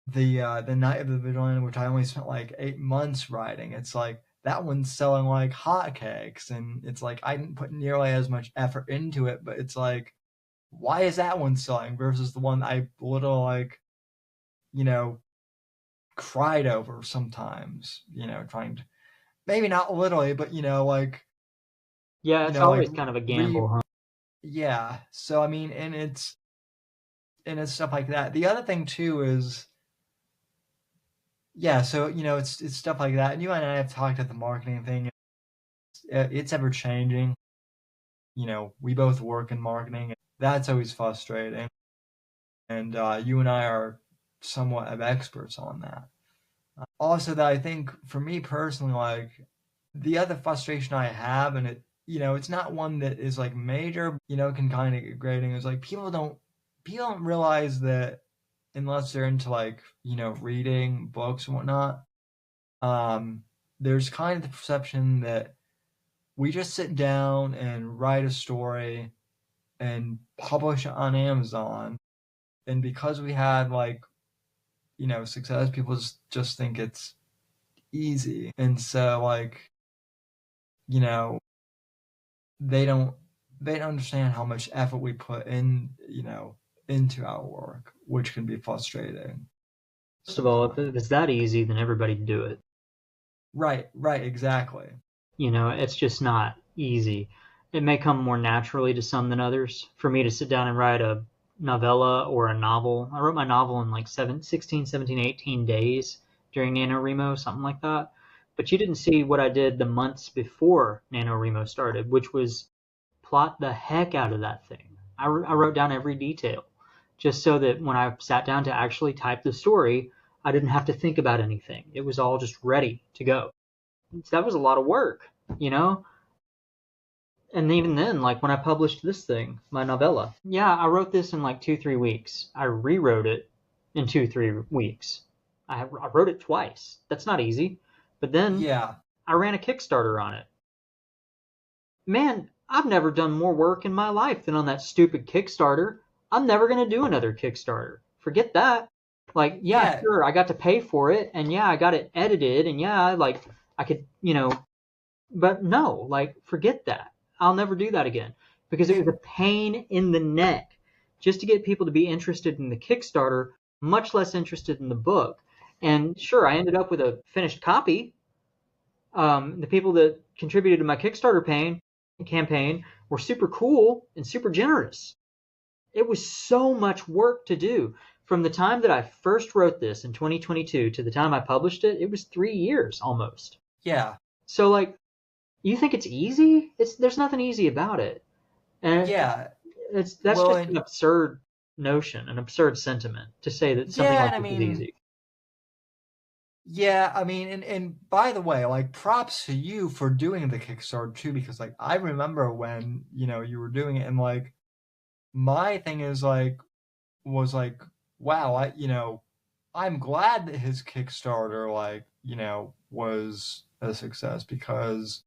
Night of the Vigilante, which I only spent like 8 months writing, it's like that one's selling like hotcakes, and it's like I didn't put nearly as much effort into it, but it's like, why is that one selling versus the one I literally like, cried over sometimes, trying to, maybe not literally, but like, Yeah, it's always kind of a gamble, huh? yeah. So I mean, and it's stuff like that. The other thing too is, yeah, so it's stuff like that. And you and I have talked at the marketing thing. It's ever changing. We both work in marketing. That's always frustrating. And you and I are somewhat of experts on that. Also, that I think for me personally, like the other frustration I have, and it, it's not one that is like major, can kind of get grating, is like people don't realize that unless they're into like, reading books and whatnot, there's kind of the perception that we just sit down and write a story and publish it on Amazon, and because we had like, success, people just think it's easy, and so like, they don't understand how much effort we put in, into our work, which can be frustrating. First of all, if it's that easy, then everybody'd do it. Right, exactly. It's just not easy. It may come more naturally to some than others. For me to sit down and write a novella or a novel, I wrote my novel in like 16, 17, 18 days during NaNoWriMo, something like that. But you didn't see what I did the months before NaNoWriMo started, which was plot the heck out of that thing. I wrote down every detail just so that when I sat down to actually type the story, I didn't have to think about anything. It was all just ready to go. So that was a lot of work, And even then, like when I published this thing, my novella, I wrote this in like 2-3 weeks. I rewrote it in 2-3 weeks. I wrote it twice. That's not easy. But then I ran a Kickstarter on it. Man, I've never done more work in my life than on that stupid Kickstarter. I'm never going to do another Kickstarter. Forget that. Like, sure, I got to pay for it, and I got it edited, and like, I could, but no, like, forget that. I'll never do that again, because it was a pain in the neck just to get people to be interested in the Kickstarter, much less interested in the book. And sure, I ended up with a finished copy. The people that contributed to my Kickstarter campaign were super cool and super generous. It was so much work to do. From the time that I first wrote this in 2022 to the time I published it, it was 3 years almost. Yeah. So like, you think it's easy? There's nothing easy about it. And that's just an absurd notion, an absurd sentiment to say that something like this is easy. Yeah, I mean, and by the way, like, props to you for doing the Kickstarter too, because like I remember when, you were doing it, and like my thing is like was like, wow, I'm glad that his Kickstarter like, was a success, because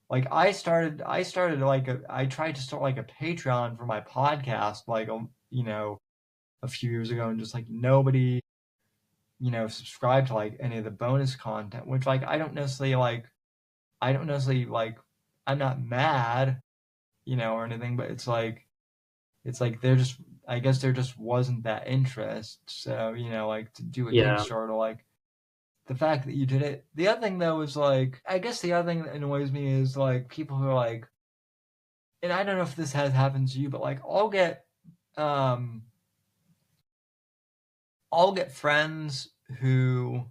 like I tried to start like a Patreon for my podcast like a few years ago, and just like nobody subscribe to like any of the bonus content, which like I don't necessarily like, I'm not mad, or anything, but it's like I guess there just wasn't that interest. So, like to do a Kickstarter, like the fact that you did it. The other thing though is like, I guess the other thing that annoys me is like people who are like, and I don't know if this has happened to you, but like I'll get friends who,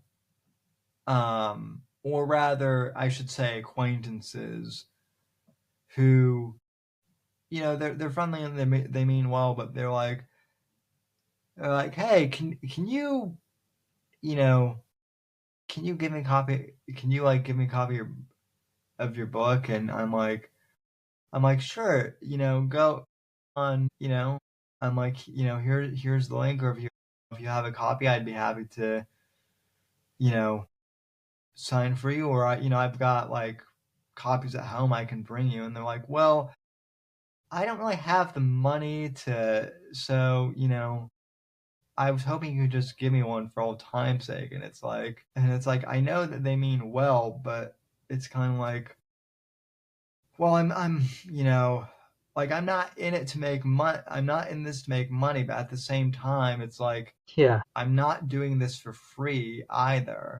or rather, I should say acquaintances who, they're friendly and they mean well, but they're like, hey, can you, can you give me a copy? Can you like give me a copy of your book? And I'm like, sure, go on, I'm like, here's the link, or if you have a copy, I'd be happy to, sign for you, or I've got like copies at home I can bring you. And they're like, well, I don't really have the money to, so, I was hoping you could just give me one for old time's sake. And it's like, I know that they mean well, but it's kind of like, well, I'm, like, I'm not in it to make money. I'm not in this to make money, but at the same time, it's like, I'm not doing this for free either.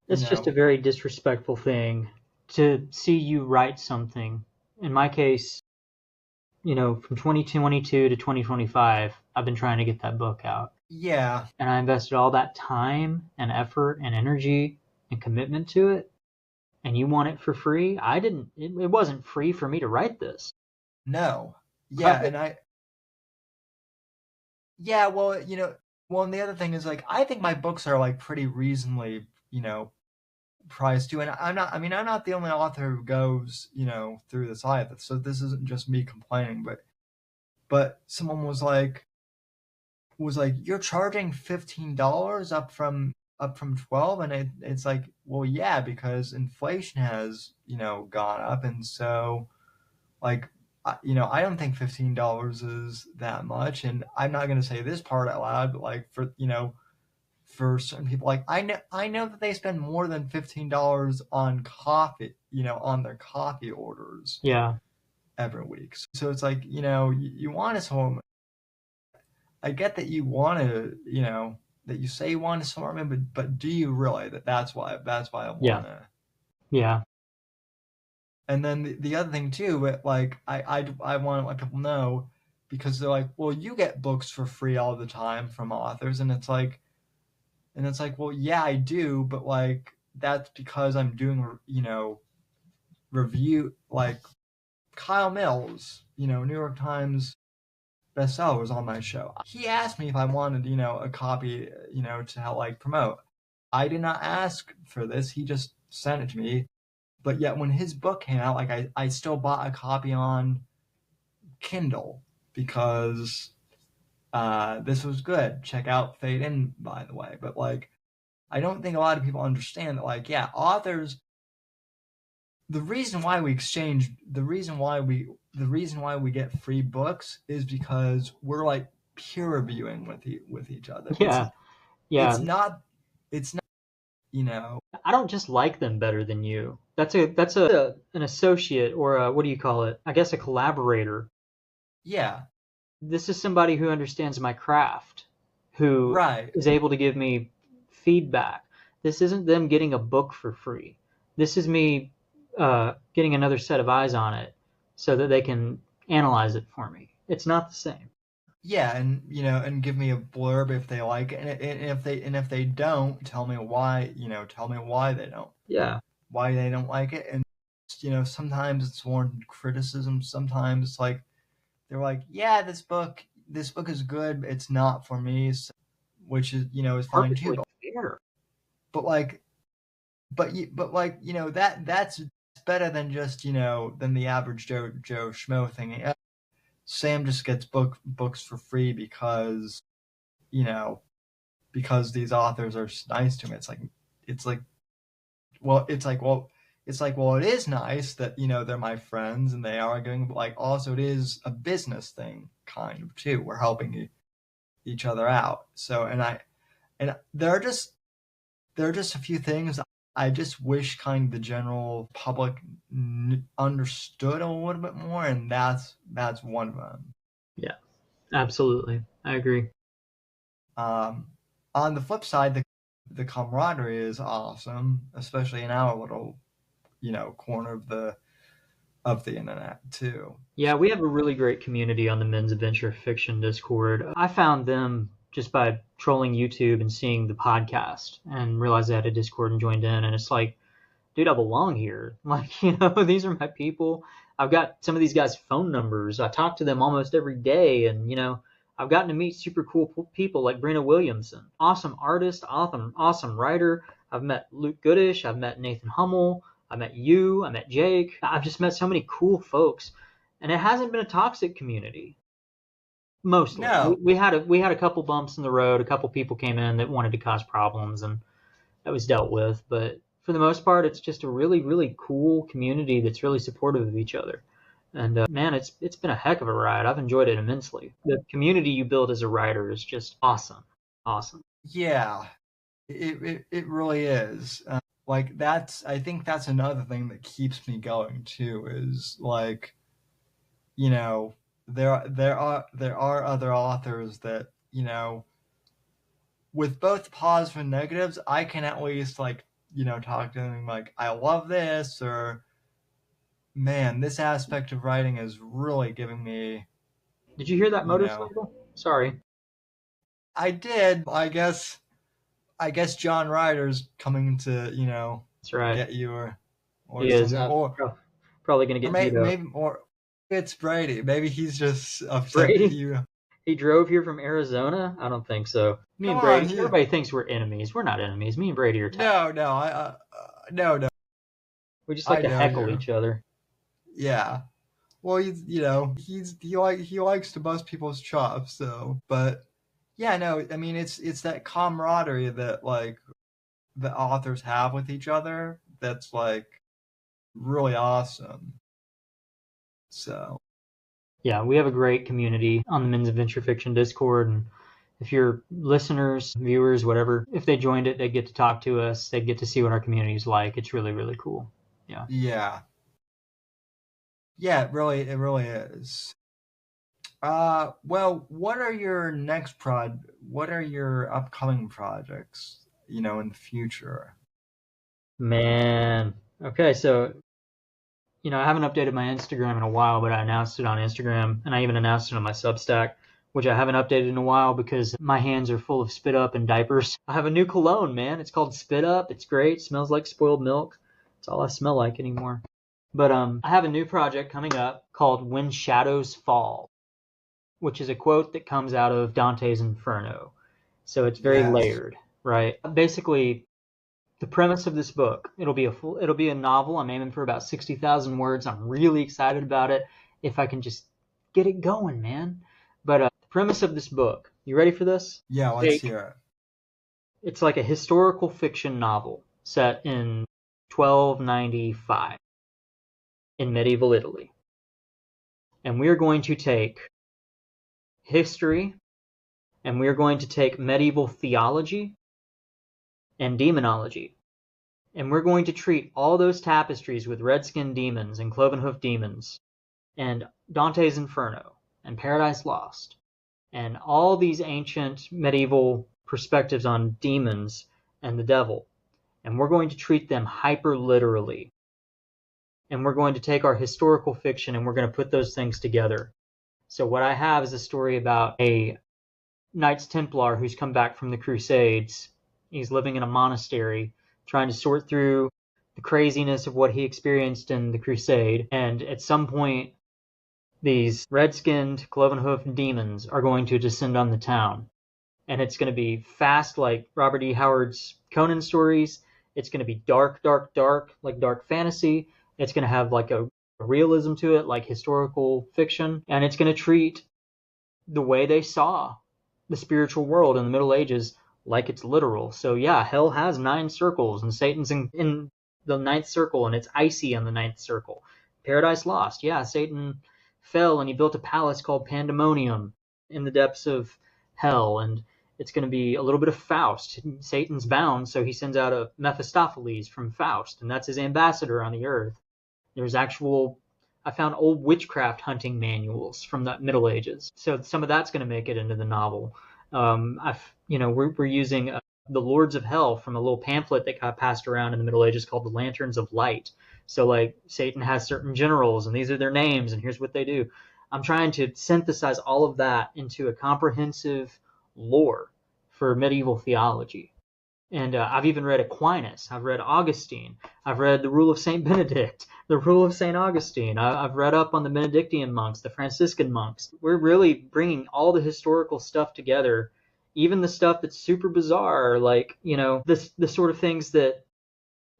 It's just a very disrespectful thing to see you write something. In my case, from 2022 to 2025, I've been trying to get that book out. Yeah. And I invested all that time and effort and energy and commitment to it. And you want it for free? It wasn't free for me to write this. No. Yeah, well, Well, and the other thing is like I think my books are like pretty reasonably, priced too. And I'm not the only author who goes, through this either. So this isn't just me complaining, but someone was like, you're charging $15 up from 12, and it's like, well, yeah, because inflation has gone up, and so like I don't think $15 is that much, and I'm not going to say this part out loud, but like for certain people, like I know that they spend more than $15 on coffee, on their coffee orders Yeah. every week. So it's like, you want us home. I get that you want to, that you say you want to support me, but do you really? That's why I want Yeah. to. Yeah. And then the other thing too, but like I want to let people know, because they're like, well, you get books for free all the time from authors, and it's like, well, yeah, I do, but like that's because I'm doing review, like Kyle Mills, New York Times bestseller, was on my show. He asked me if I wanted, a copy, to help like promote. I did not ask for this. He just sent it to me. But yet when his book came out, like I still bought a copy on Kindle because this was good. Check out Fade In, by the way. But like, I don't think a lot of people understand that, like, yeah, authors, the reason why we get free books is because we're like peer reviewing with each other. Yeah. Yeah. It's not, I don't just like them better than you. That's an associate, or what do you call it? I guess a collaborator. yeah, This is somebody who understands my craft, who right. is able to give me feedback. This isn't them getting a book for free. This is me getting another set of eyes on it so that they can analyze it for me. It's not the same. Yeah, and and give me a blurb if they like it, and if they don't, tell me why. Tell me why they don't. Yeah. Why they don't like it, and sometimes it's warranted criticism. Sometimes it's like they're like, yeah, this book is good, but it's not for me, so, which is fine too. Perfectly fair. But like, that's better than just than the average Joe Schmo thing. Sam just gets books for free because because these authors are nice to him. Well, it is nice that they're my friends and they are arguing, but like also it is a business thing kind of too. We're helping each other out. So and there are just a few things I just wish kind of the general public understood a little bit more, and that's one of them. Yeah, absolutely. I agree. On the flip side, the camaraderie is awesome, especially in our little corner of the internet too. Yeah, we have a really great community on the Men's Adventure Fiction Discord. I found them just by trolling YouTube and seeing the podcast and realized they had a Discord and joined in. And it's like, dude, I belong here. Like, these are my people. I've got some of these guys' phone numbers. I talk to them almost every day. And, I've gotten to meet super cool people like Brina Williamson. Awesome artist, awesome writer. I've met Luke Goodish. I've met Nathan Hummel. I met you. I met Jake. I've just met so many cool folks. And it hasn't been a toxic community. Mostly. No. We had a couple bumps in the road. A couple people came in that wanted to cause problems, and that was dealt with. But for the most part, it's just a really, really cool community that's really supportive of each other. And man, it's been a heck of a ride. I've enjoyed it immensely. The community you build as a writer is just awesome. Awesome. Yeah, it really is. I think that's another thing that keeps me going too, is like, there are other authors that, with both positives and negatives, I can at least like, talk to them like, I love this, or man, this aspect of writing is really giving me. Did you hear that motorcycle? Sorry. I did. I guess John Ryder's coming to, That's right. get you or He is. something. Or Probably going to get maybe, beat up. maybe or it's Brady. Maybe he's just upset at you. He drove here from Arizona? I don't think so. Me Come and on, Brady, everybody thinks we're enemies. We're not enemies. Me and Brady are tight. no, no, We just like I to know heckle you. each other. Yeah. Well, he likes to bust people's chops, so. But yeah, no, I mean it's that camaraderie that like the authors have with each other that's like really awesome. So Yeah, we have a great community on the Men's Adventure Fiction Discord, and if your listeners, viewers, whatever, if they joined it, they get to talk to us. They get to see what our community is like. It's really, really cool. Yeah. yeah, yeah, it really is. Well, what are your What are your upcoming projects? In the future. Man. Okay, so I haven't updated my Instagram in a while, but I announced it on Instagram, and I even announced it on my Substack, which I haven't updated in a while because my hands are full of spit up and diapers. I have a new cologne, man. It's called Spit Up. It's great. Smells like spoiled milk. It's all I smell like anymore. But I have a new project coming up called When Shadows Fall, which is a quote that comes out of Dante's Inferno. So it's very Yes. layered, right? Basically, the premise of this book, it'll be a novel. I'm aiming for about 60,000 words. I'm really excited about it if I can just get it going, man. But the premise of this book, you ready for this? Yeah, let's hear it. It's like a historical fiction novel set in 1295 in medieval Italy. And we're going to take history, and we're going to take medieval theology and demonology, and we're going to treat all those tapestries with red-skinned demons and cloven-hoof demons and Dante's Inferno and Paradise Lost and all these ancient medieval perspectives on demons and the devil, and we're going to treat them hyper literally, and we're going to take our historical fiction and we're going to put those things together. So what I have is a story about a Knights Templar who's come back from the Crusades. He's living in a monastery, trying to sort through the craziness of what he experienced in the Crusade. And at some point, these red-skinned, cloven-hoofed demons are going to descend on the town. And it's going to be fast like Robert E. Howard's Conan stories. It's going to be dark, dark, dark, like dark fantasy. It's going to have like a realism to it, like historical fiction. And it's going to treat the way they saw the spiritual world in the Middle Ages like it's literal. So yeah, hell has 9 circles, and Satan's in the 9th circle, and it's icy on the 9th circle. Paradise Lost, yeah, Satan fell and he built a palace called Pandemonium in the depths of hell, and it's going to be a little bit of Faust. Satan's bound, so he sends out a Mephistopheles from Faust, and that's his ambassador on the earth. There's I found old witchcraft hunting manuals from the Middle Ages, so some of that's going to make it into the novel. We're using the Lords of Hell from a little pamphlet that got passed around in the Middle Ages called the Lanterns of Light. So like Satan has certain generals, and these are their names, and here's what they do. I'm trying to synthesize all of that into a comprehensive lore for medieval theology. And I've even read Aquinas. I've read Augustine. I've read the Rule of St. Benedict, the Rule of St. Augustine. I've read up on the Benedictine monks, the Franciscan monks. We're really bringing all the historical stuff together, even the stuff that's super bizarre, like, the sort of things that,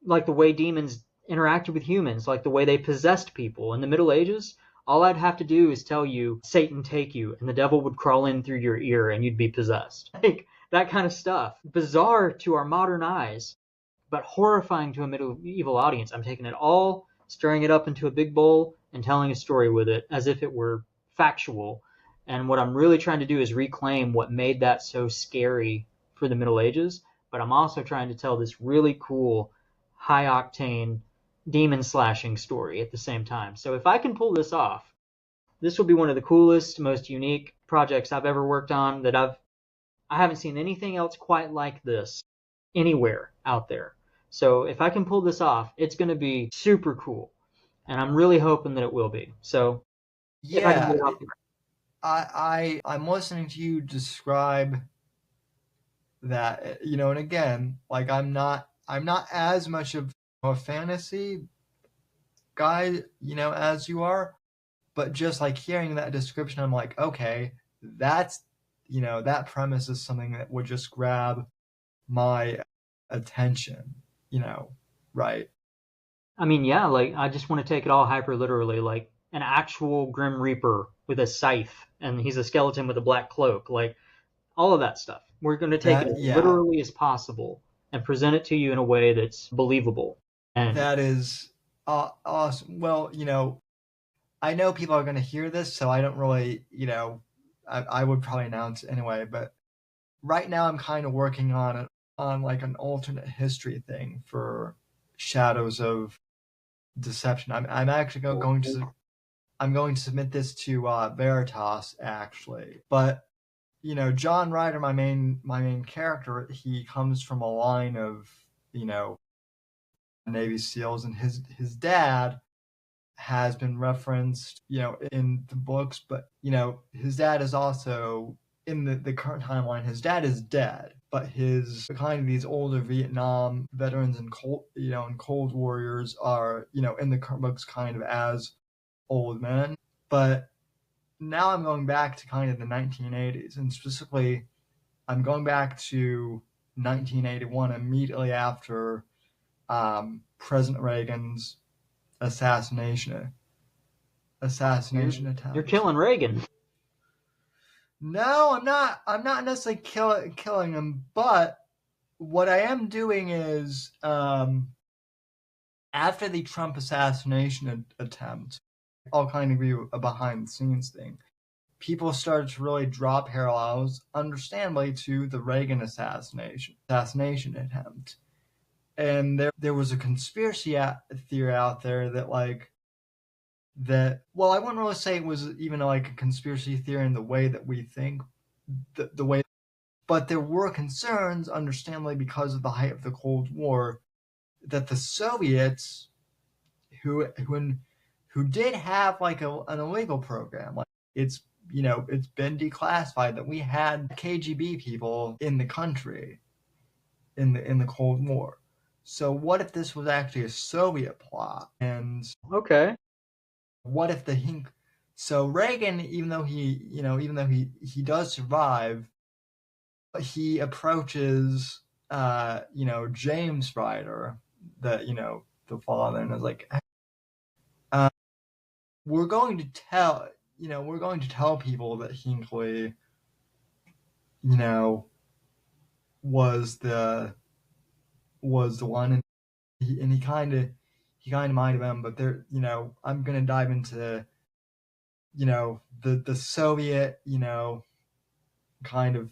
like the way demons interacted with humans, like the way they possessed people. In the Middle Ages, all I'd have to do is tell you, Satan take you, and the devil would crawl in through your ear and you'd be possessed. Like, that kind of stuff. Bizarre to our modern eyes, but horrifying to a medieval audience. I'm taking it all, stirring it up into a big bowl, and telling a story with it as if it were factual. And what I'm really trying to do is reclaim what made that so scary for the Middle Ages, but I'm also trying to tell this really cool, high-octane, demon-slashing story at the same time. So if I can pull this off, this will be one of the coolest, most unique projects I've ever worked on that I haven't seen anything else quite like this anywhere out there. So if I can pull this off, it's going to be super cool. And I'm really hoping that it will be. So if I can pull Yeah, it off. I'm listening to you describe that, and again, like I'm not as much of a fantasy guy, as you are, but just like hearing that description, I'm like, okay, that's, that premise is something that would just grab my attention, right? I mean, yeah, like I just want to take it all hyper literally, like an actual Grim Reaper with a scythe, and he's a skeleton with a black cloak, like all of that stuff. We're going to take it That, as yeah, literally as possible and present it to you in a way that's believable. And that is awesome. Well, I know people are going to hear this, so I don't really, I would probably announce it anyway, but right now I'm kind of working on like an alternate history thing for Shadows of Deception. I'm actually I'm going to submit this to Veritas actually. But John Ryder, my main character, he comes from a line of you know Navy SEALs, and his dad has been referenced in the books, but his dad is also in the current timeline. His dad is dead, but his kind of these older Vietnam veterans and Cold Warriors are in the current books kind of as old men. But now I'm going back to kind of the 1980s, and specifically I'm going back to 1981, immediately after President Reagan's assassination you're attempt. killing Reagan. No, I'm not. I'm not necessarily killing him, but what I am doing is, after the Trump assassination attempt, I'll kind of be a behind the scenes thing. People started to really draw parallels, understandably, to the Reagan assassination attempt, and there was a conspiracy theory out there that well, I wouldn't really say it was even like a conspiracy theory in the way that we think, the way, but there were concerns, understandably, because of the height of the Cold War, that the Soviets, who did have like an illegal program, like it's it's been declassified that we had KGB people in the country in the Cold War. So what if this was actually a Soviet plot? And Okay. what if so Reagan, even though he does survive, he approaches James Ryder, the father, and is like, we're going to tell people that Hinckley was the one, and he kind of might have been, but I'm gonna dive into the Soviet kind of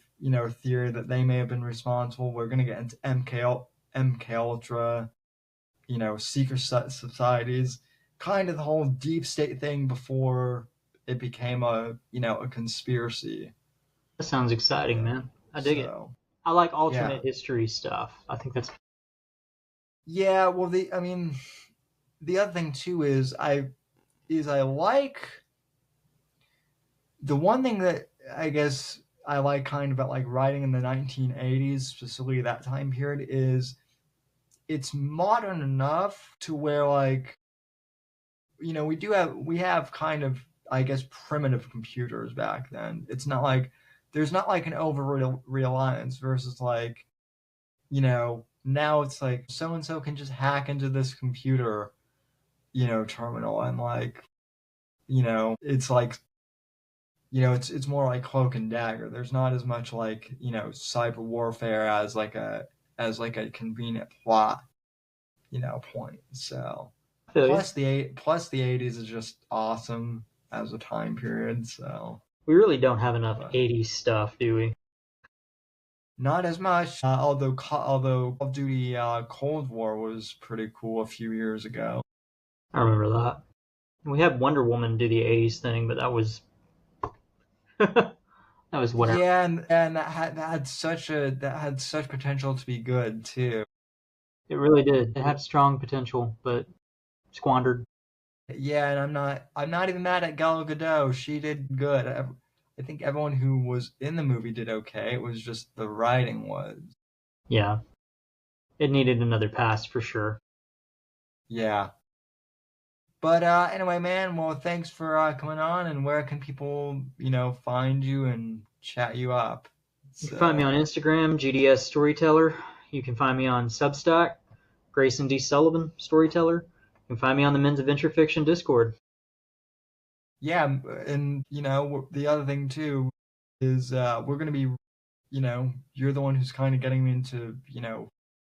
theory that they may have been responsible. We're gonna get into MK Ultra, secret societies, kind of the whole deep state thing before it became a conspiracy. That sounds exciting, man. I dig it. So I like yeah, alternate history stuff. I think that's yeah. Well, the other thing too is I like, the one thing that I guess I like kind of about like writing in the 1980s, specifically that time period, is it's modern enough to where we have kind of, I guess, primitive computers back then. It's not like there's not like an over reliance versus now it's like so and so can just hack into this computer terminal, and it's like it's more like cloak and dagger. There's not as much cyber warfare as a convenient plot point. So I feel you. plus the 80s is just awesome as a time period. So We really don't have enough but 80s stuff, do we? not as much. Although Call of Duty Cold War was pretty cool a few years ago. I remember that. We had Wonder Woman do the 80s thing, but that was that was whatever. Yeah, and that had such potential to be good too. It really did. It had strong potential, but squandered. Yeah, and I'm not even mad at Gal Gadot. She did good. I think everyone who was in the movie did okay. It was just the writing was. Yeah. It needed another pass for sure. Yeah. But anyway, man, well, thanks for coming on, and where can people, find you and chat you up? You can find me on Instagram, GDS Storyteller. You can find me on Substack, Grayson D. Sullivan Storyteller. You can find me on the Men's Adventure Fiction Discord. Yeah, and, the other thing, too, is we're going to be, you're the one who's kind of getting me into,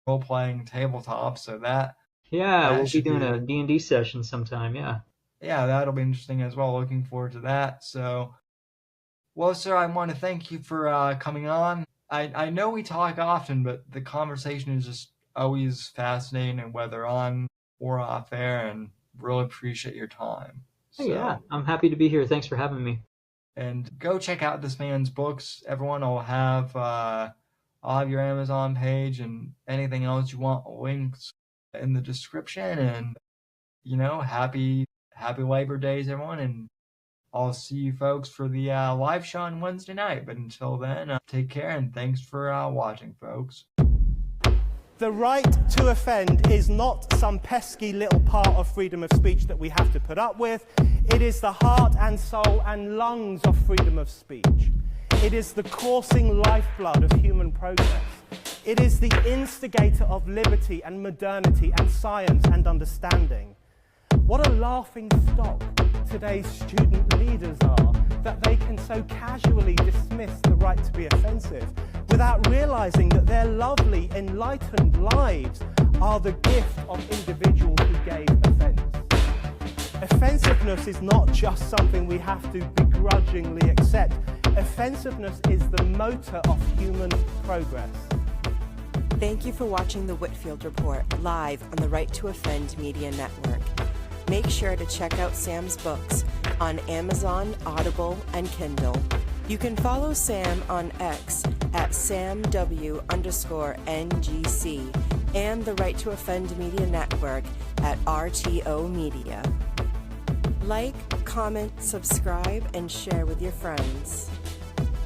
role-playing tabletop, so that We'll be should doing a D&D session sometime, yeah. Yeah, that'll be interesting as well. Looking forward to that. So, well, sir, I want to thank you for coming on. I know we talk often, but the conversation is just always fascinating, and whether on or off air, and really appreciate your time. Yeah, I'm happy to be here. Thanks for having me. And go check out this man's books. Everyone will have I'll have your Amazon page and anything else you want links in the description. And happy Labor Days, everyone, and I'll see you folks for the live show on Wednesday night. But until then, take care, and thanks for watching, folks. The right to offend is not some pesky little part of freedom of speech that we have to put up with. It is the heart and soul and lungs of freedom of speech. It is the coursing lifeblood of human progress. It is the instigator of liberty and modernity and science and understanding. What a laughing stock today's student leaders are, that they can so casually dismiss the right to be offensive without realizing that their lovely, enlightened lives are the gift of individuals who gave offense. Offensiveness is not just something we have to begrudgingly accept. Offensiveness is the motor of human progress. Thank you for watching the Whitfield Report live on the Right to Offend Media Network. Make sure to check out Sam's books on Amazon, Audible, and Kindle. You can follow Sam on X at SamW_NGC and the Right to Offend Media Network at RTO Media. Like, comment, subscribe, and share with your friends.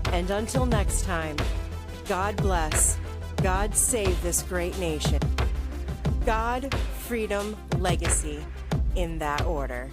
And until next time, God bless, God save this great nation. God, freedom, legacy, in that order.